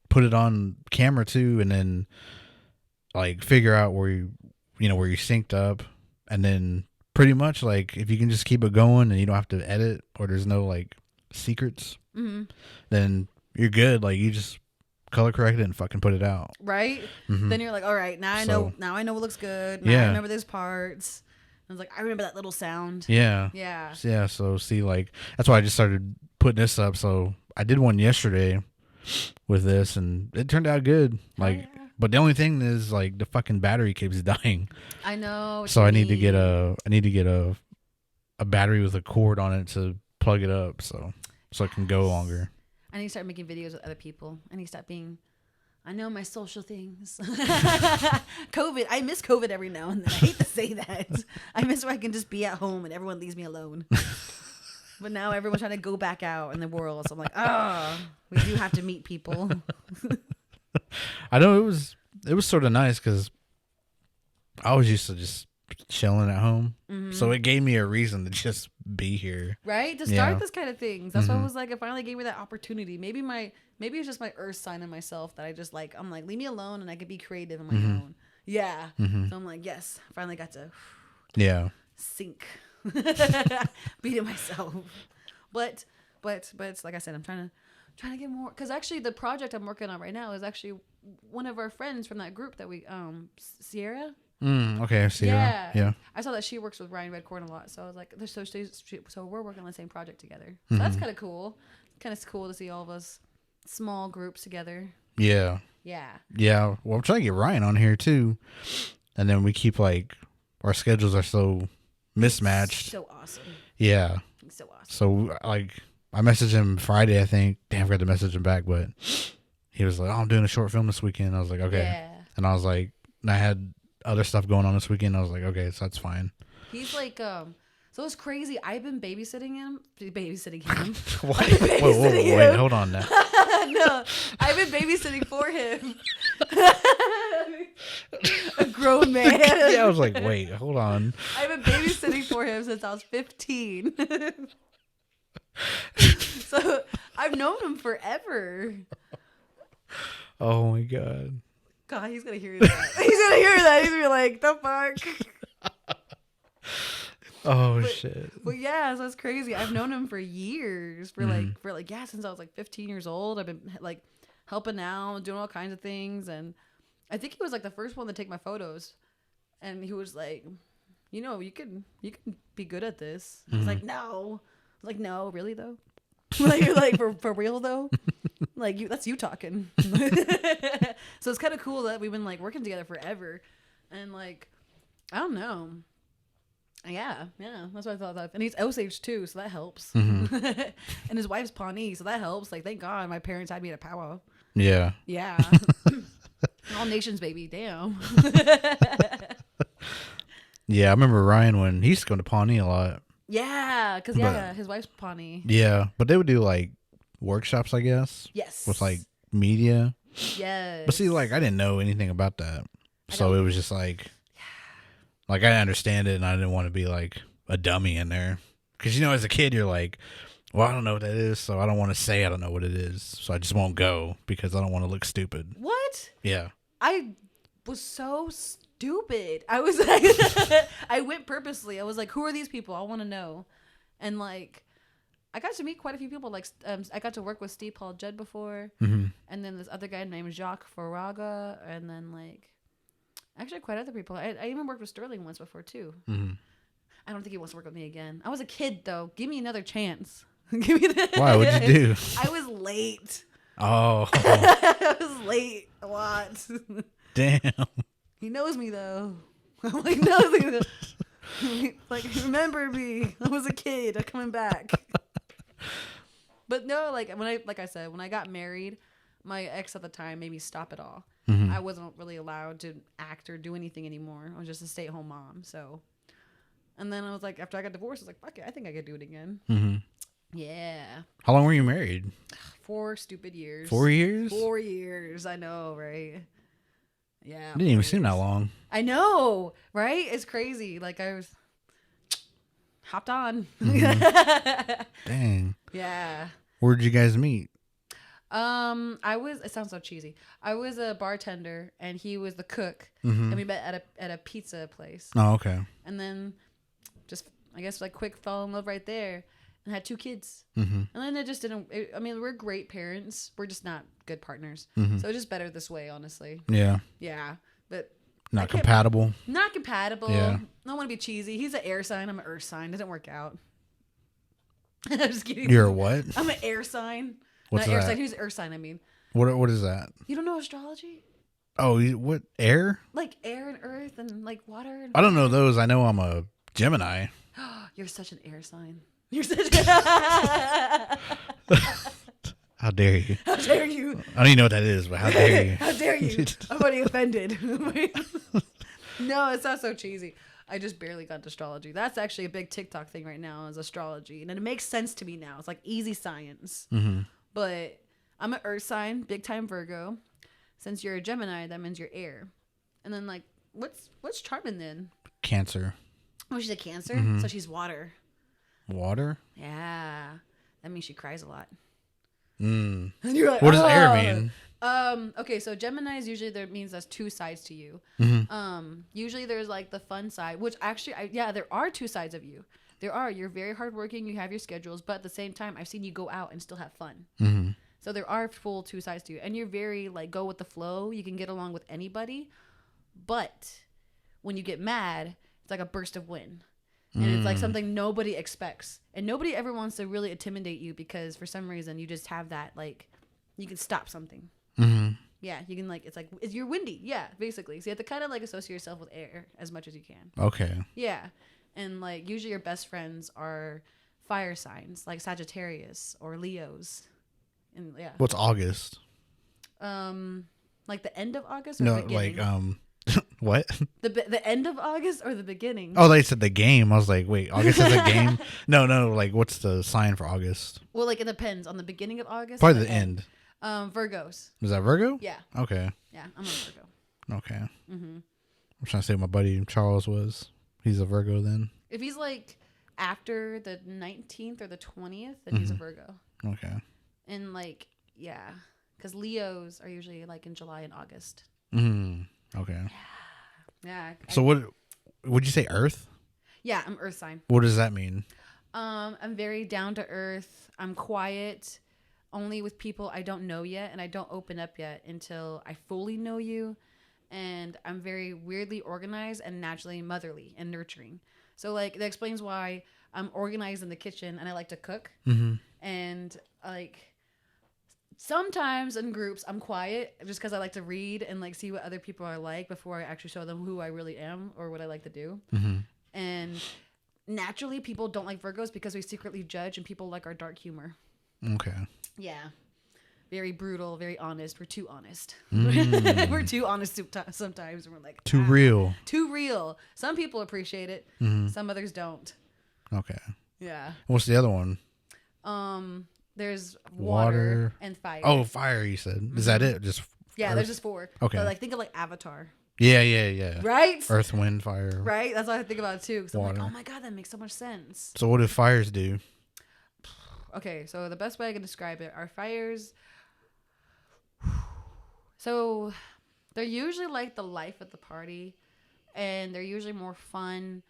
put it on camera too. And then like figure out where you synced up. And then pretty much like if you can just keep it going and you don't have to edit or there's no like secrets, then you're good. Like you just color correct it and fucking put it out. Right? Then you're like, all right, now I know what looks good. Now I remember those parts. I was like, I remember that little sound. Yeah. Yeah. Yeah. So see, like that's why I just started putting this up. So I did one yesterday with this and it turned out good. Like, but the only thing is like the fucking battery keeps dying. I know. So I need to get a battery with a cord on it to plug it up. So it can go longer. I need to start making videos with other people. I need to stop being, I know my social things. COVID. I miss COVID every now and then. I hate to say that. I miss where I can just be at home and everyone leaves me alone. But now everyone's trying to go back out in the world. So I'm like, we do have to meet people. I know it was sort of nice because I was used to just chilling at home. So it gave me a reason to just be here. Right? To start this kind of things. That's why I was like, it finally gave me that opportunity. Maybe it's just my earth sign in myself that I just like, I'm like, leave me alone and I can be creative on my own. Yeah. So I'm like, yes, I finally got to sink. Beat it myself. But like I said, I'm trying to get more, because actually the project I'm working on right now is actually one of our friends from that group that we Sierra. Okay, Sierra. Yeah. I saw that she works with Ryan Redcorn a lot, so I was like, so we're working on the same project together. So that's kind of cool. Kind of cool to see all of us small groups together. Yeah. Well, I'm trying to get Ryan on here too, and then we keep like our schedules are so mismatched. So awesome. Yeah. So awesome. So like I messaged him Friday, I think. Damn, I forgot to message him back, but he was like, "Oh, I'm doing a short film this weekend." I was like, "Okay," and I was like, and I had other stuff going on this weekend. I was like, "Okay, so that's fine." He's like, so it's crazy. I've been babysitting him. Wait, hold on now. No, I've been babysitting for him. A grown man. Yeah, I was like, wait, hold on. I've been babysitting for him since I was 15. So I've known him forever. Oh my god. God, he's gonna hear that. He's gonna be like, the fuck. Shit. But yeah, so it's crazy. I've known him for years. For since I was like 15 years old. I've been like helping out, doing all kinds of things, and I think he was like the first one to take my photos. And he was like, you can be good at this. I was like, no. I was like, no, really though? Like you're like for real though? Like that's you talking. So it's kind of cool that we've been like working together forever, and like I don't know. Yeah, that's what I thought. And he's Osage too, so that helps. And his wife's Pawnee, so that helps. Like, thank God my parents had me at a powwow. Yeah. All nations, baby. Damn. Yeah, I remember Ryan when he used to go to Pawnee a lot. Yeah, because his wife's Pawnee. Yeah, but they would do like workshops, I guess. Yes. With like media. Yes. But see, like I didn't know anything about that, so it was just like I didn't understand it, and I didn't want to be like a dummy in there, because as a kid you're like, well, I don't know what that is, so I don't want to say I don't know what it is, so I just won't go because I don't want to look stupid. What? Yeah. I was so stupid. I was like, I went purposely. I was like, who are these people? I want to know. And like, I got to meet quite a few people. Like, I got to work with Steve Paul Judd before, and then this other guy named Jacques Faraga, and then like, actually quite other people. I even worked with Sterling once before too. I don't think he wants to work with me again. I was a kid though. Give me another chance. Give me that. Why? What'd you do? I was late. Oh. I was late a lot. Damn. He knows me though. I'm like, knows me though. Like, remember me. I was a kid. I'm coming back. But no, like I said, when I got married, my ex at the time made me stop it all. I wasn't really allowed to act or do anything anymore. I was just a stay-at-home mom. So, and then I was like, after I got divorced, I was like, fuck it, I think I could do it again. Yeah. How long were you married? 4 stupid years. 4 years? 4 years. I know, right? Yeah. It didn't even seem that long. I know, right? It's crazy. Like I was hopped on. Dang. Yeah. Where did you guys meet? It sounds so cheesy. I was a bartender and he was the cook, and we met at a pizza place. Oh, okay. And then just, I guess, like quick fell in love right there and had 2 kids. And then it just didn't, I mean, we're great parents. We're just not good partners. So it's just better this way, honestly. Yeah. Yeah. But Not compatible. Not compatible. Yeah. I don't want to be cheesy. He's an air sign. I'm an earth sign. Doesn't work out. I'm just kidding. You're a what? I'm an air sign. What's Not air that? sign. Who's an earth sign? I mean. What is that? You don't know astrology? Oh, what? Air? Like air and earth and like water. And I don't know those. I know I'm a Gemini. You're such an air sign. You're such a... How dare you? How dare you? I don't even know what that is, but how dare you? How dare you? I'm already offended. No, it's not so cheesy. I just barely got into astrology. That's actually a big TikTok thing right now, is astrology. And it makes sense to me now. It's like easy science. But I'm an earth sign, big time Virgo. Since you're a Gemini, that means you're air. And then like, what's Charmin then? Cancer. Oh, she's a Cancer? So she's water. Water? Yeah. That means she cries a lot. And you're like, what does air mean? Okay, so Geminis usually there means there's 2 sides to you. Usually there's like the fun side, which actually, there are 2 sides of you. You're very hardworking, you have your schedules, but at the same time, I've seen you go out and still have fun. So there are full 2 sides to you, and you're very like go with the flow. You can get along with anybody, but when you get mad, it's like a burst of wind. And it's like something nobody expects. And nobody ever wants to really intimidate you because for some reason you just have that, like, you can stop something. Yeah, you can, like, you're windy. Yeah, basically. So you have to kind of, like, associate yourself with air as much as you can. Okay. Yeah. And, like, usually your best friends are fire signs, like Sagittarius or Leos. And, yeah. What's August? Like the end of August or the beginning? Like, what? The end of August or the beginning? Oh, they said the game. I was like, wait, August is a game? No, like, what's the sign for August? Well, like, it depends on the beginning of August. Probably the end. Virgos. Is that Virgo? Yeah. Okay. Yeah, I'm a Virgo. Okay. I'm trying to say what my buddy Charles was. He's a Virgo then. If he's like after the 19th or the 20th, then he's a Virgo. Okay. And like, yeah, because Leos are usually like in July and August. Okay. Yeah. So what would you say? Earth? Yeah, I'm Earth sign. What does that mean? I'm very down to earth. I'm quiet, only with people I don't know yet, and I don't open up yet until I fully know you. And I'm very weirdly organized and naturally motherly and nurturing. So like that explains why I'm organized in the kitchen and I like to cook. And like sometimes in groups I'm quiet just because I like to read and like see what other people are like before I actually show them who I really am or what I like to do. And naturally people don't like Virgos because we secretly judge and people like our dark humor. Okay. Yeah. very brutal, very honest. We're too honest. Mm. We're too honest sometimes. We're like Too real. Too real. Some people appreciate it. Mm-hmm. Some others don't. Okay. Yeah. What's the other one? There's water and fire. Oh, fire, you said. Is that it? Just yeah, Earth? there's just 4. Okay. But like think of like Avatar. Yeah. Right? Earth, wind, fire. Right? That's what I think about too. Because I'm like, Water. oh my God, that makes so much sense. So what do fires do? Okay, so the best way I can describe it are fires. So they're usually like the life of the party, and they're usually more fun,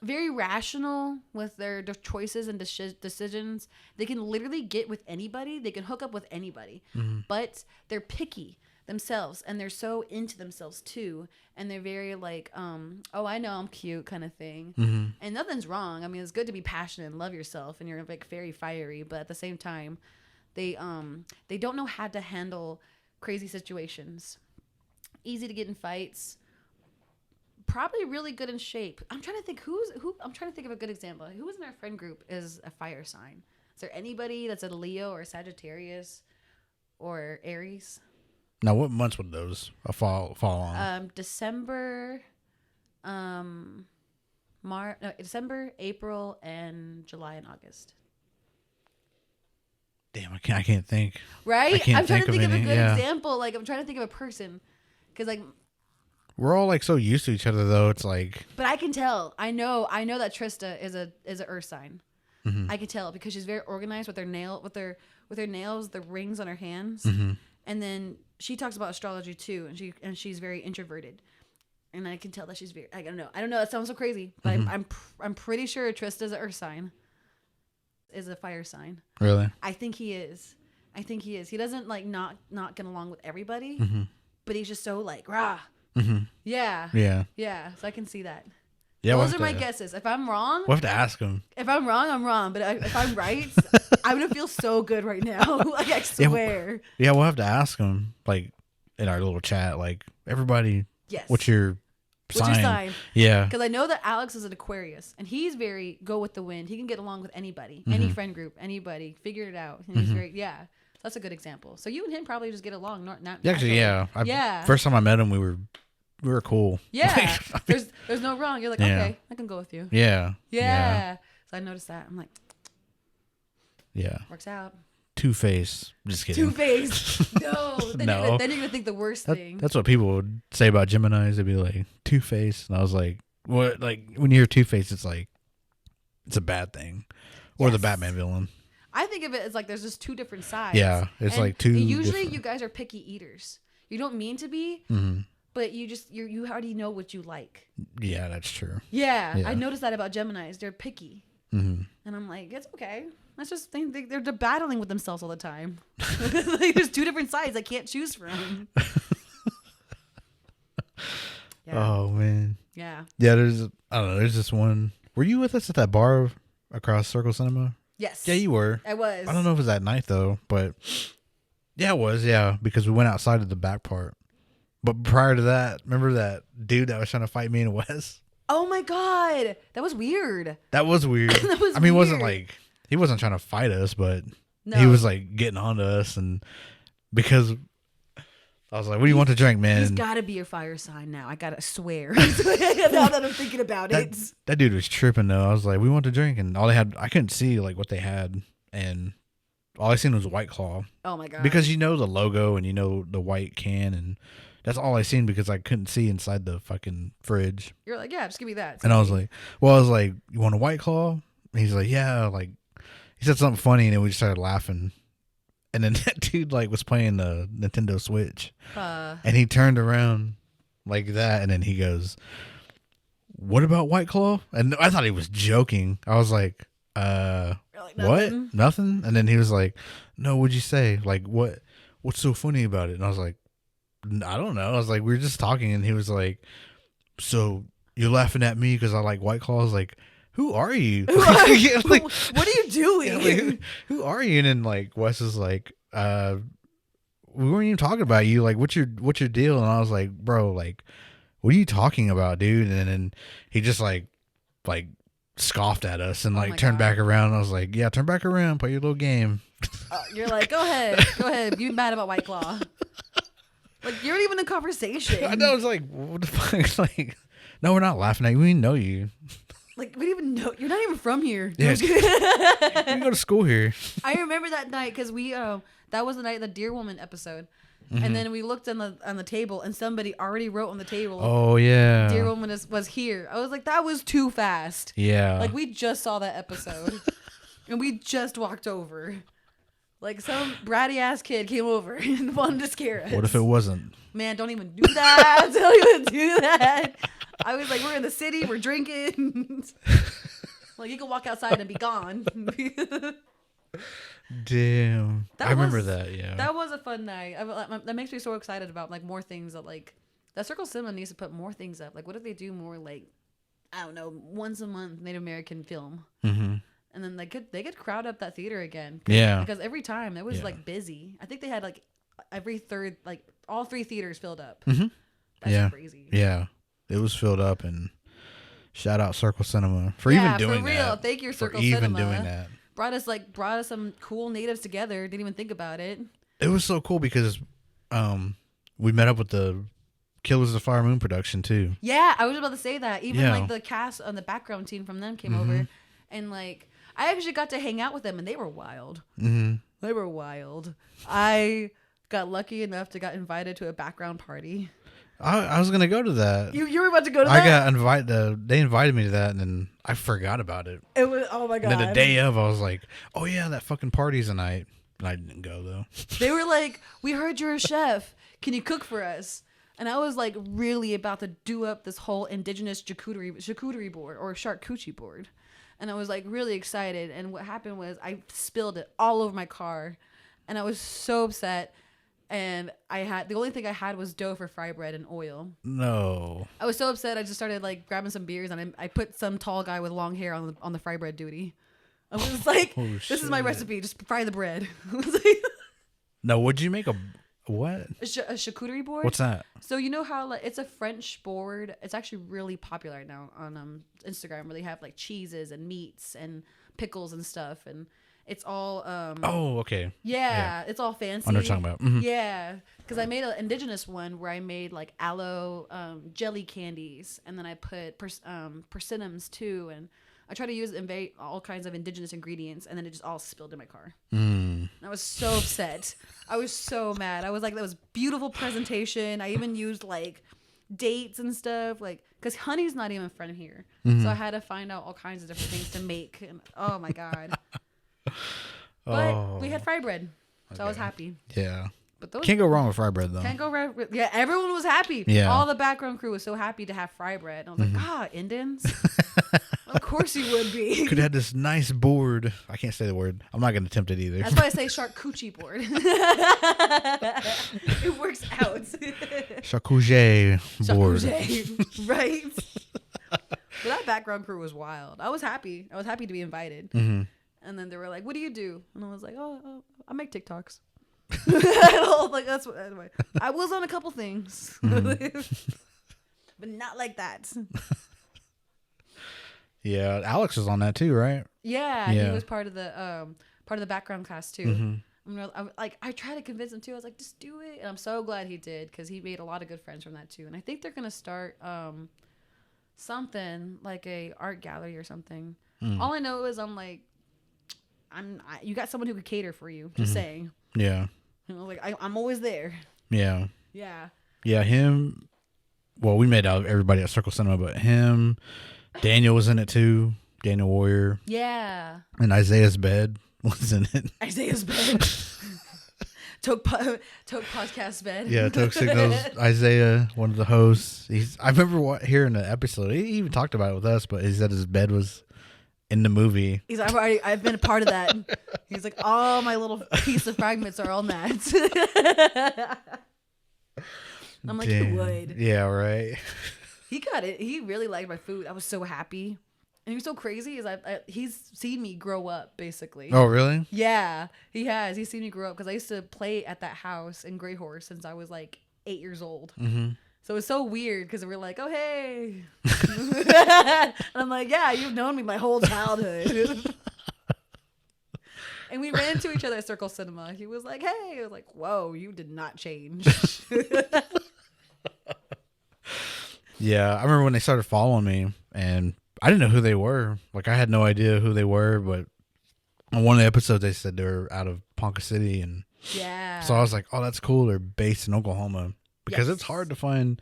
very rational with their choices and decisions. They can literally get with anybody. They can hook up with anybody, but they're picky themselves, and they're so into themselves too, and they're very like oh, I know I'm cute kind of thing. And nothing's wrong. I mean, it's good to be passionate and love yourself, and you're like very fiery, but at the same time they don't know how to handle crazy situations. Easy to get in fights, probably really good in shape. I'm trying to think I'm trying to think of a good example. Who in our friend group is a fire sign? Is there anybody that's a Leo or a Sagittarius or Aries? Now, what months would those fall on? December, December, April, and July and August. Damn, I can't think. Right? I can't I'm trying to think of a any, good example. Like I'm trying to think of a person, because like we're all like so used to each other though. It's like, but I can tell. I know that Trista is a Earth sign. I can tell because she's very organized with her nails, the rings on her hands, and then she talks about astrology too, and she's very introverted, and I can tell that she's very. I don't know. That sounds so crazy, but I'm pretty sure Trista's an Earth sign. Is a fire sign. Really? I think he is. He doesn't like not get along with everybody, but he's just so like rah. Yeah. So I can see that. Yeah. Those are my guesses. If I'm wrong, we'll have to ask him. If I'm wrong, I'm wrong. But if I'm right, I'm gonna feel so good right now. Like I swear. Yeah, we'll have to ask him like in our little chat. Like everybody. Yes. What's your sign? Yeah. Because I know that Alex is an Aquarius, and he's very go with the wind. He can get along with anybody, any friend group, anybody. Figured it out. And he's very So that's a good example. So you and him probably just get along. Not actually, yeah. First time I met him, we were cool. Yeah. There's no wrong. You're like, okay, I can go with you. Yeah. So I noticed that. I'm like, yeah. Works out. Two-Face. Just kidding. Two-Face. No. Then you're going to think the worst thing. That's what people would say about Geminis. They'd be like, Two-Face. And I was like, what? Like, when you hear Two-Face, it's like, it's a bad thing. Or the Batman villain. I think of it as like there's just two different sides. Yeah. It's like two usually different. You guys are picky eaters. You don't mean to be, but you already know what you like. Yeah, that's true. Yeah. I noticed that about Geminis. They're picky. And I'm like, it's okay. That's just they're battling with themselves all the time. Like, there's two different sides I can't choose from. Oh man. Yeah. Yeah, there's this one. Were you with us at that bar across Circle Cinema? Yes. Yeah, you were. I was. I don't know if it was that night though, but yeah, it was. Yeah, because we went outside of the back part. But prior to that, remember that dude that was trying to fight me and Wes? Oh my God, that was weird. That was weird. I mean, he wasn't trying to fight us, but he was like getting on to us, and because I was like, "What do you want to drink, man?" He's got to be your fire sign now. I gotta swear. Now that I'm thinking about it, that dude was tripping though. I was like, "We want to drink," and all they had, I couldn't see like what they had, and all I seen was White Claw. Oh my God! Because you know the logo and you know the white can, and that's all I seen because I couldn't see inside the fucking fridge. You're like, yeah, just give me that. And I was like, you want a White Claw? And he's like, yeah, like. He said something funny, and then we just started laughing. And then that dude like was playing the Nintendo Switch, and he turned around like that, and then he goes, "What about White Claw?" And I thought he was joking. I was like, what? Nothing? And then he was like, "No, what'd you say? Like, what's so funny about it?" And I was like, I don't know. I was like, we were just talking, and he was like, "So you're laughing at me because I like White Claw?" I was like, who are you? Like, what are you doing? Yeah, like, who are you? And then like Wes is like, we weren't even talking about you. Like, what's your deal? And I was like, bro, like, what are you talking about, dude? And then he just like scoffed at us and like turned back around. I was like, yeah, turn back around, play your little game. You're like, go ahead. Be mad about White Claw. Like, you're not even in conversation. I know. It's like, what the fuck? Like, no, we're not laughing at you. We know you. Like, we don't even know. You're not even from here. Yeah. You go to school here. I remember that night because we, that was the night of the Deer Woman episode. Mm-hmm. And then we looked on the table and somebody already wrote on the table. Oh, yeah. Deer Woman was here. I was like, that was too fast. Yeah. Like, we just saw that episode. And we just walked over. Like, some bratty ass kid came over and wanted to scare us. What if it wasn't? Man, don't even do that. Don't even do that. I was like, we're in the city. We're drinking. Like, you can walk outside and be gone. Damn. I remember that, yeah. That was a fun night. That makes me so excited about, like, more things that, like, that Circle Cinema needs to put more things up. Like, what if they do more, like, I don't know, once a month Native American film? Mm-hmm. And then they could crowd up that theater again. Yeah. Because every time it was like busy. I think they had like every third, like all 3 theaters filled up. Mm-hmm. That's crazy. Yeah. It was filled up, and shout out Circle Cinema for even doing that. For real. Thank you, Circle Cinema. Cinema. Even doing that. Brought us some cool natives together. Didn't even think about it. It was so cool because we met up with the Killers of the Fire Moon production too. Yeah, I was about to say that. Even like the cast on the background team from them came over, and like I actually got to hang out with them, and they were wild. Mm-hmm. They were wild. I got lucky enough to get invited to a background party. I was gonna go to that. You were about to go to that? I got invited. They invited me to that, and then I forgot about it. It was, oh my god. And then the day of, I was like, oh yeah, that fucking party's tonight. And I didn't go though. They were like, we heard you're a chef. Can you cook for us? And I was like really about to do up this whole indigenous charcuterie board or charcuterie board. And I was like really excited. And what happened was I spilled it all over my car. And I was so upset. And the only thing I had was dough for fry bread and oil. No. I was so upset. I just started like grabbing some beers, and I put some tall guy with long hair on the fry bread duty. I was like, this is my recipe. Just fry the bread. No, would you make a what? A charcuterie board. What's that? So you know how like it's a French board. It's actually really popular right now on Instagram, where they have like cheeses and meats and pickles and stuff, and it's all oh, okay. Yeah, it's all fancy. I know what you're talking about. Mm-hmm. Yeah, because I made an indigenous one where I made like aloe jelly candies, and then I put persimmons too, and I try to use all kinds of indigenous ingredients, and then it just all spilled in my car. And I was so upset. I was so mad. I was like, that was beautiful presentation. I even used like dates and stuff, like because honey's not even from here, so I had to find out all kinds of different things to make. And oh my god. But we had fry bread, so I was happy. Yeah. But those can't go wrong with fry bread though. Can't go wrong. Yeah, everyone was happy. Yeah. All the background crew was so happy to have fry bread. And I was like, ah, Indians? Of course you would be. Could have had this nice board. I can't say the word. I'm not going to attempt it either. That's why I say charcuterie board. It works out. Charcuterie board. Charcuterie, right? But that background crew was wild. I was happy. I was happy to be invited. Mm-hmm. And then they were like, "What do you do?" And I was like, "Oh, I make TikToks." Like that's what. Anyway, I was on a couple things, but not like that. Yeah, Alex was on that too, right? Yeah, he was part of the background cast too. Mm-hmm. I tried to convince him too. I was like, "Just do it," and I'm so glad he did because he made a lot of good friends from that too. And I think they're gonna start something like a art gallery or something. All I know is you got someone who could cater for you. Just saying. Yeah. You know, like I'm always there. Yeah. Yeah. Yeah. Him. Well, we made out everybody at Circle Cinema, but him, Daniel was in it too. Daniel Warrior. Yeah. And Isaiah's bed was in it. Isaiah's bed. Toke podcast bed. Yeah, Toke signals Isaiah, one of the hosts. I remember hearing the episode. He even talked about it with us, but he said his bed was in the movie. He's like, I've been a part of that. He's like, all my little piece of fragments are on that. I'm like, you would. Yeah, right. He got it. He really liked my food. I was so happy. And he was so crazy. He's seen me grow up, basically. Oh, really? Yeah, he has. He's seen me grow up because I used to play at that house in Grey Horse since I was like 8 years old. Mm-hmm. So it's so weird because we're like, oh, hey. And I'm like, yeah, you've known me my whole childhood. And we ran into each other at Circle Cinema. He was like, hey. I was like, whoa, you did not change. Yeah, I remember when they started following me, and I didn't know who they were. Like, I had no idea who they were, but on one of the episodes, they said they were out of Ponca City, and yeah. so I was like, oh, that's cool. They're based in Oklahoma, because it's hard to find,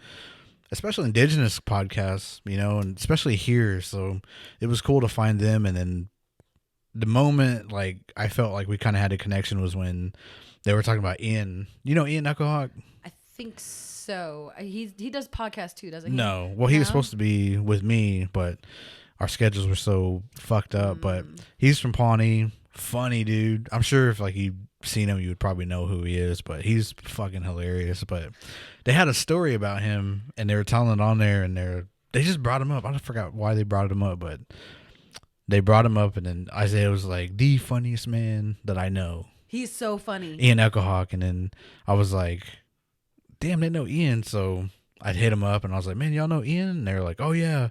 especially indigenous podcasts, you know, and especially here. So it was cool to find them. And then the moment, like, I felt like we kind of had a connection was when they were talking about Ian. You know Ian Echohawk? I think so. He does podcasts too, doesn't he? No. Well, he was supposed to be with me, but our schedules were so fucked up. But he's from Pawnee. Funny dude. I'm sure if like you'd seen him, you would probably know who he is. But he's fucking hilarious. But they had a story about him, and they were telling it on there, and they just brought him up. I forgot why they brought him up, but they brought him up, and then Isaiah was like, the funniest man that I know. He's so funny. Ian Echohawk. And then I was like, damn, they know Ian. So I'd hit him up, and I was like, man, y'all know Ian? And they were like, oh, yeah.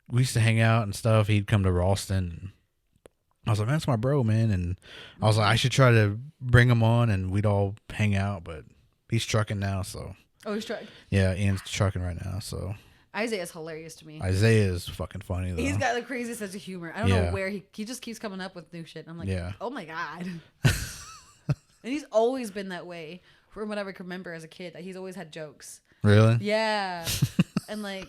We used to hang out and stuff. He'd come to Ralston. I was like, man, that's my bro, man. And I was like, I should try to bring him on, and we'd all hang out. But he's trucking now, so. Oh, he's trucking? Yeah, Ian's trucking right now, so. Isaiah's hilarious to me. Isaiah is fucking funny, though. He's got the craziest sense of humor. I don't know where he just keeps coming up with new shit. I'm like, oh my God. And he's always been that way from what I can remember as a kid. That he's always had jokes. Really? Yeah. And like,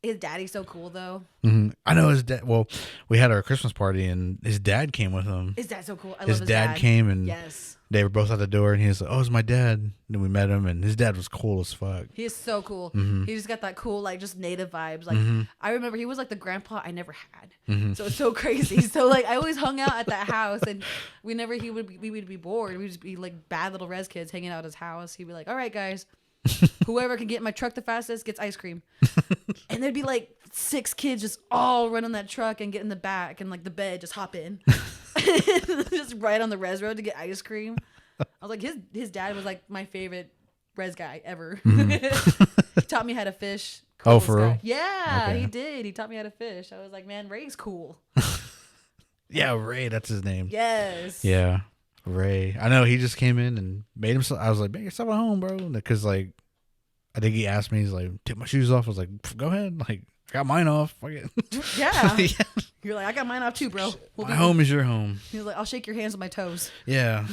his daddy's so cool though. Mm-hmm. I know his dad. Well, we had our Christmas party, and his dad came with him. His dad's so cool. I love his dad came, and they were both at the door, and he was like, oh, it's my dad. And then we met him, and his dad was cool as fuck. He is so cool. Mm-hmm. He just got that cool, like, just native vibes. Like, I remember he was like the grandpa I never had. So it's so crazy. So like, I always hung out at that house, and we would be bored. We'd just be like bad little res kids hanging out at his house. He'd be like, all right, guys, whoever can get in my truck the fastest gets ice cream. And there'd be like 6 kids just all run on that truck and get in the back, and like the bed, just hop in. Just right on the res road to get ice cream. I was like, his dad was like my favorite res guy ever. He taught me how to fish. Oh, for real? Yeah, Okay. he did. He taught me how to fish. I was like, man, Ray's cool. Yeah, Ray, that's his name. Yes. Yeah, Ray. I know he just came in and made himself. I was like, make yourself at home, bro. Because like, I think he asked me, he's like, take my shoes off. I was like, go ahead. Like, I got mine off. Fuck it. Yeah. You're like, I got mine off too, bro. My home is your home. He was like, I'll shake your hands with my toes. Yeah.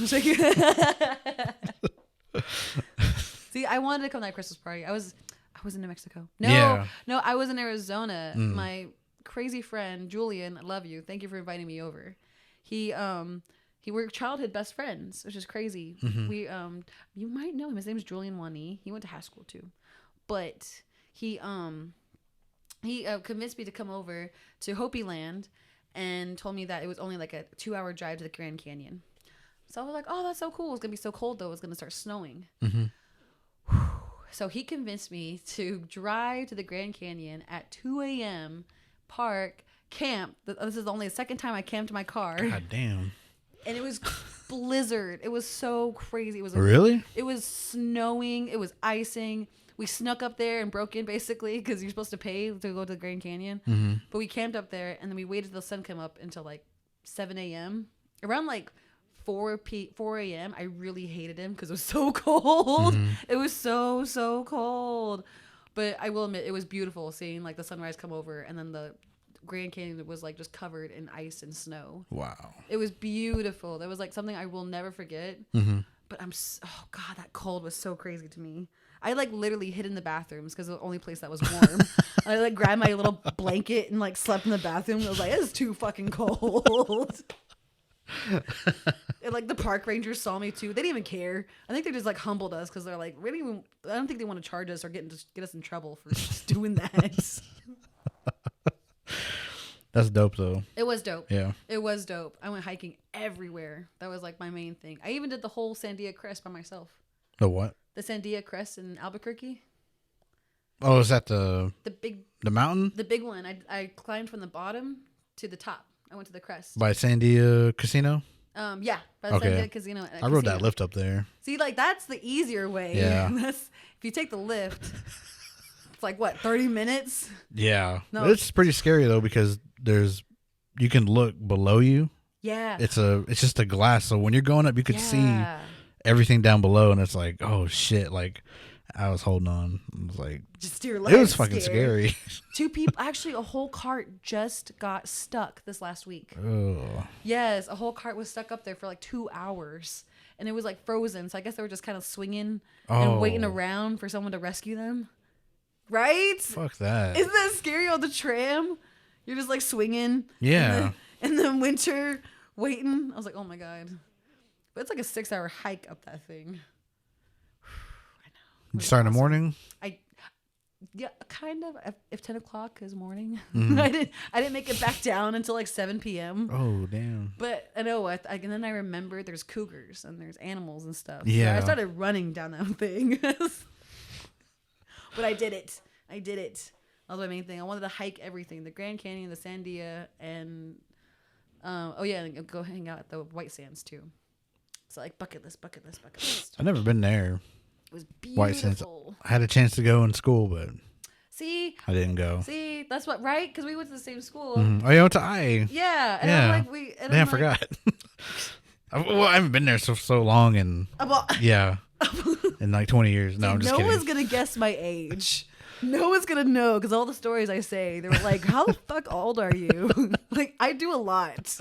See, I wanted to come to that Christmas party. I was in New Mexico. No, I was in Arizona. My crazy friend Julian, I love you. Thank you for inviting me over. We're childhood best friends, which is crazy. We you might know him. His name's Julian Wani. He went to high school too, but he convinced me to come over to Hopi Land and told me that it was only like a 2-hour drive to the Grand Canyon. So I was like, oh, that's so cool. It's gonna be so cold though. It's gonna start snowing. So he convinced me to drive to the Grand Canyon at 2 a.m., park, camp. This is only the second time I camped my car. God damn. And it was blizzard. It was so crazy. It was really? It was snowing. It was icing. We snuck up there and broke in basically because you're supposed to pay to go to the Grand Canyon. But we camped up there, and then we waited till the sun came up until like 7 a.m. Around like 4 a.m. I really hated him because it was so cold. It was so cold. But I will admit, it was beautiful seeing like the sunrise come over, and then the Grand Canyon was like just covered in ice and snow. Wow. It was beautiful. That was like something I will never forget. But oh God, that cold was so crazy to me. I like literally hid in the bathrooms because it was the only place that was warm. I like grabbed my little blanket and like slept in the bathroom. I was like, this is too fucking cold. And like the park rangers saw me too. They didn't even care. I think they just like humbled us because they're like, really? I don't think they want to charge us or get us in trouble for just doing that. That's dope though. It was dope. Yeah. It was dope. I went hiking everywhere. That was like my main thing. I even did the whole Sandia Crest by myself. The what? The Sandia Crest in Albuquerque. Oh, is that the mountain? The big one. I climbed from the bottom to the top. I went to the crest. By Sandia Casino? Yeah. By the Sandia Casino. I rode that lift up there. See, like that's the easier way. Yeah. If you take the lift, it's like what, 30 minutes? Yeah. No. It's pretty scary though because you can look below you Yeah. It's just a glass. So when you're going up, you could see Yeah. everything down below, and it's like, oh shit! Like I was holding on. I was like, Just your it legs was fucking scared. scary. 2 people, actually, a whole cart just got stuck this last week. Oh, Yes, a whole cart was stuck up there for like 2 hours, and it was like frozen. So I guess they were just kind of swinging and waiting around for someone to rescue them. Right? fuck that. Isn't that scary on the tram? You're just like swinging. Yeah. In the winter, waiting. I was like, oh my God. But it's like a 6-hour hike up that thing. You start in the morning? Yeah, kind of. If 10 o'clock is morning, Mm-hmm. I didn't make it back down until like 7 p.m. Oh, damn. But I know what. And then I remembered there's cougars and there's animals and stuff. Yeah. So I started running down that thing. But I did it. That was my main thing. I wanted to hike everything: the Grand Canyon, the Sandia, and and go hang out at the White Sands too. So like bucket list. I've never been there. It was White Sands. beautiful. I had a chance to go in school, but See, I didn't go. that's what, right? Because we went to the same school. Oh, you went to I. Yeah, and Yeah. I'm like, Damn, I forgot. Well, I haven't been there so long, and yeah, in like 20 years. No, I'm just no kidding. one's gonna guess my age. No one's gonna know because all the stories I say, they were like, "How the fuck old are you?" Like I do a lot.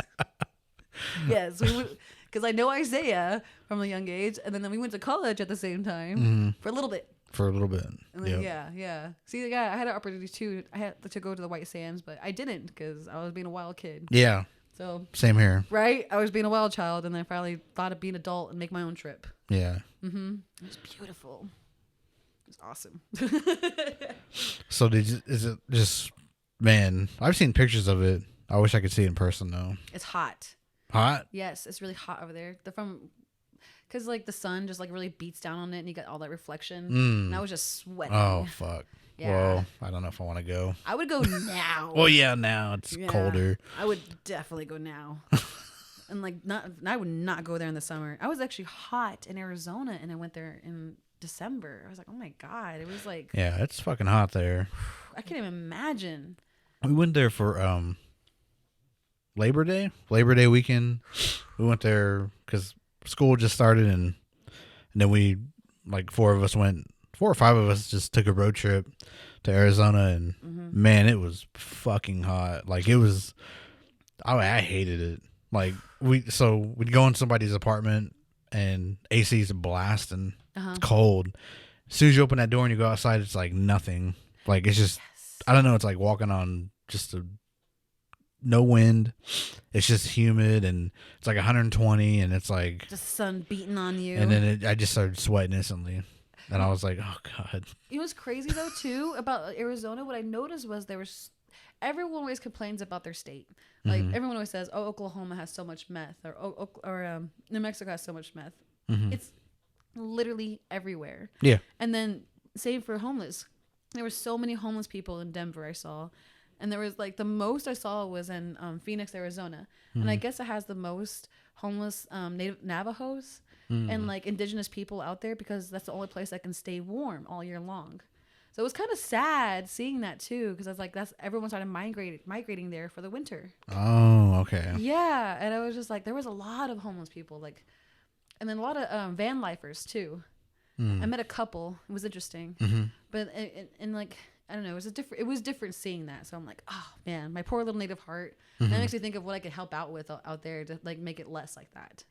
Yes, because I know Isaiah from a young age, and then we went to college at the same time for a little bit. And then, Yeah. See, yeah, I had an opportunity too. I had to go to the White Sands, but I didn't because I was being a wild kid. Yeah. So Same here. right, I was being a wild child, and then I finally thought of being an adult and make my own trip. Yeah. It was beautiful. It was awesome. So is it just, man, I've seen pictures of it. I wish I could see it in person though. It's hot. Hot? Yes, it's really hot over there. Because like the sun just like really beats down on it, and you got all that reflection. And I was just sweating. Oh, fuck. Yeah. Well, I don't know if I want to go. I would go now. Well, yeah, now it's Yeah, colder. I would definitely go now. And like I would not go there in the summer. I was actually hot in Arizona, and I went there in December. I was like, oh my God, it was like, Yeah, it's fucking hot there. I can't even imagine. We went there for Labor Day weekend. We went there because school just started, and then we, like, 4 or 5 of us just took a road trip to Arizona, and man, it was fucking hot. Like, it was, I hated it. Like, we'd go in somebody's apartment, and AC's blasting. It's cold. As soon as you open that door and you go outside, it's like nothing. Like, it's just, I don't know, it's like walking on just no wind. It's just humid, and it's like 120, and it's like The sun beating on you. and then I just started sweating instantly, and I was like, oh God. You know what's crazy though too about Arizona? What I noticed was everyone always complains about their state. Like everyone always says, "Oh, Oklahoma has so much meth," or New Mexico has so much meth. It's literally everywhere. Yeah. And then same for homeless. There were so many homeless people in Denver I saw. And there was like the most I saw was in Phoenix, Arizona. And I guess it has the most homeless native Navajos and like indigenous people out there because that's the only place that can stay warm all year long. So it was kind of sad seeing that too because I was like, everyone started migrating there for the winter. Oh, okay. Yeah. And I was just like, there was a lot of homeless people, like, and then a lot of van lifers too. I met a couple. It was interesting. But and like, I don't know. It was different seeing that. So I'm like, oh man, my poor little native heart. That makes me think of what I could help out with out there to like make it less like that.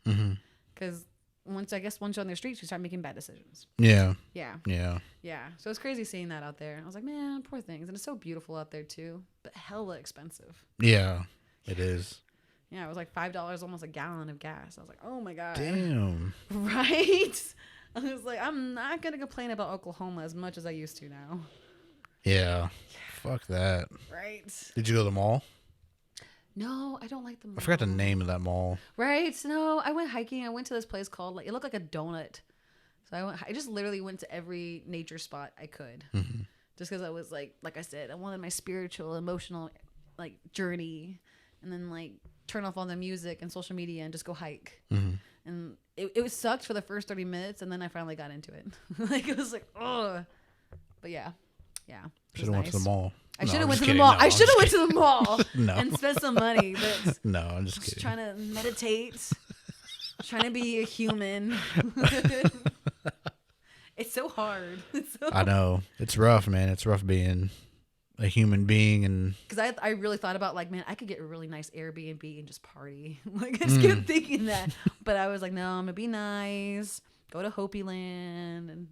Because once you're on the streets, you start making bad decisions. Yeah. Yeah. Yeah. Yeah. So it's crazy seeing that out there. I was like, man, poor things. And it's so beautiful out there too, but hella expensive. Yeah. It is. Yeah, it was like $5 almost a gallon of gas. I was like, oh my God. Damn. Right? I was like, I'm not going to complain about Oklahoma as much as I used to now. Yeah. Fuck that. Right? Did you go to the mall? No, I don't like the mall. I forgot the name of that mall. Right? No, I went hiking. I went to this place called, like, it looked like a donut. So I just literally went to every nature spot I could. Just because I was like I said, I wanted my spiritual, emotional, like, journey. And then, like, turn off all the music and social media and just go hike. And it was sucked for the first 30 minutes, and then I finally got into it. Like, it was like, oh. But yeah. Yeah. Should have went to the mall. I should have I'm went just to the kidding. mall. No, I I'm should have just went to the mall No. and spent some money. But No, I'm just just kidding. trying to meditate, trying to be a human. It's so hard. I know. It's rough, man. It's rough being a human being. And because I really thought about like, man, I could get a really nice Airbnb and just party. Like I just kept thinking that, but I was like, no, I'm gonna be nice. Go to Hopi Land and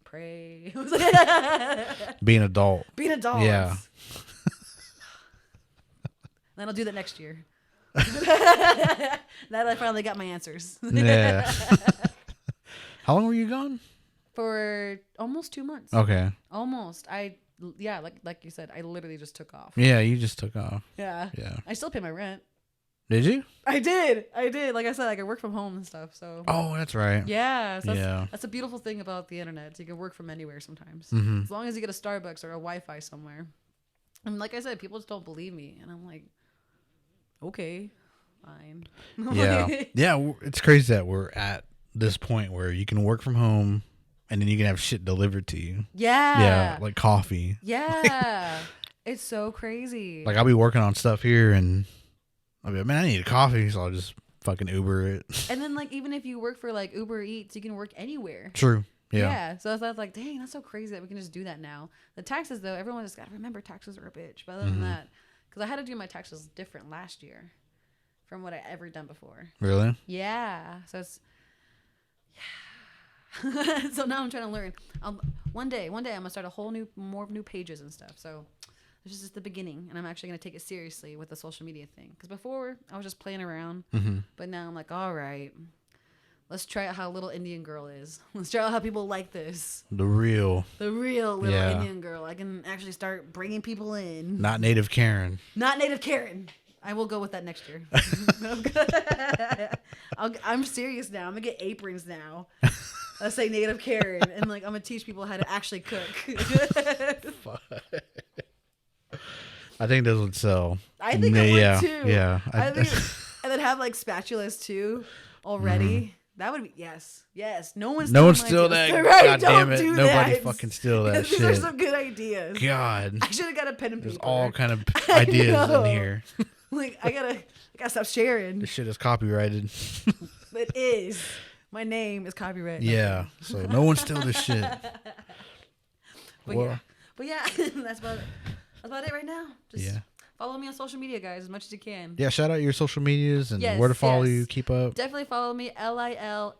pray. being adult. Being adults. Yeah. Then I'll do that next year. That I finally got my answers. Yeah. How long were you gone? For almost 2 months. Okay. Almost. Like you said, I literally just took off. Yeah, you just took off. Yeah. Yeah. I still pay my rent. Did you? I did. Like I said, I could work from home and stuff. So. Oh, that's right. Yeah. So Yeah. that's a beautiful thing about the internet. So you can work from anywhere sometimes. Mm-hmm. As long as you get a Starbucks or a Wi-Fi somewhere. And like I said, people just don't believe me. And I'm like, okay, fine. Yeah. Yeah. It's crazy that we're at this point where you can work from home and then you can have shit delivered to you. Yeah. Yeah. Like coffee. Yeah. It's so crazy. Like I'll be working on stuff here and I'll be like, man, I need a coffee. So I'll just fucking Uber it. And then like, even if you work for like Uber Eats, you can work anywhere. True. Yeah. So I was like, dang, that's so crazy that we can just do that now. The taxes though, everyone just got to remember taxes are a bitch. But other than that, because I had to do my taxes different last year from what I ever done before. Really? Yeah. So it's, so now I'm trying to learn. One day I'm gonna start a whole more new pages and stuff. So this is just the beginning, and I'm actually gonna take it seriously with the social media thing. Because before I was just playing around, but now I'm like, all right, let's try out how little Indian girl is. Let's try out how people like this. The real. Little Indian girl. I can actually start bringing people in. Not native Karen. Not native Karen. I will go with that next year. I'm serious now. I'm gonna get aprons now. Let's say native Karen, and like I'm gonna teach people how to actually cook. I think those would sell. I think it would too. Yeah. I think, and then have like spatulas too already. That would be yes. No one's steal that. Right, God damn it. do Nobody that. fucking steal that These shit. are some good ideas. God. I should have got a pen and paper. There's all kind of ideas in here. Like I gotta stop sharing. This shit is copyrighted. It is. My name is copyrighted. Yeah. So no one steal this shit. But yeah, that's about it right now. Just follow me on social media, guys, as much as you can. Yeah, shout out your social medias and Yes, where to follow yes. you. Keep up. Definitely follow me, LILNDNGRL,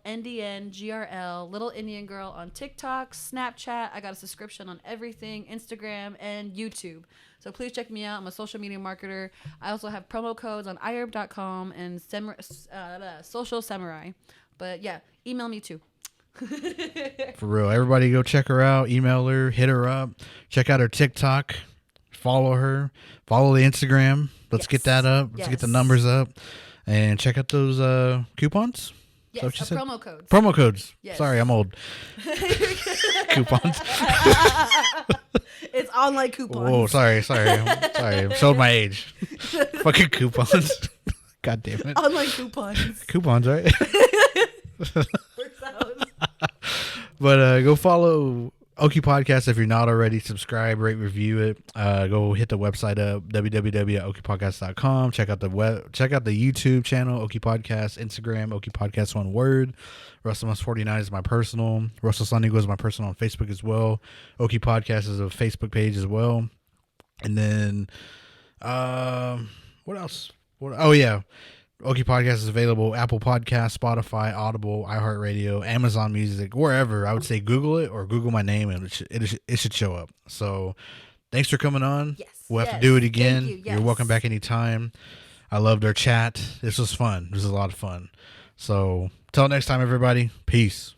Little Indian Girl on TikTok, Snapchat. I got a subscription on everything, Instagram and YouTube. So please check me out. I'm a social media marketer. I also have promo codes on iherb.com and Social Samurai. But yeah, email me too. For real. Everybody go check her out. Email her. Hit her up. Check out her TikTok. Follow her. Follow the Instagram. Let's get that up. Let's get the numbers up. And check out those coupons. Yes, what you said? promo codes. Promo codes. Yes. Sorry, I'm old. Coupons. It's online coupons. Whoa, sorry. I showed my age. Fucking coupons. God damn it. Online coupons. Coupons, right? But go follow Okie Podcast if you're not already. Subscribe, rate, review it. Go hit the website up, www.okiepodcast.com. Check out the YouTube channel, Okie Podcast, Instagram, Okie Podcast, one word. Russell49 is my personal. Russell Sunny is my personal on Facebook as well. Okie Podcast is a Facebook page as well. And then what else? Oh yeah. Okie Podcast is available Apple Podcasts, Spotify, Audible, iHeartRadio, Amazon Music, wherever. I would say Google it or Google my name and it should show up. So thanks for coming on. Yes. We'll have to do it again. Thank you. Yes. You're welcome back anytime. I loved our chat. This was fun. This was a lot of fun. So till next time, everybody. Peace.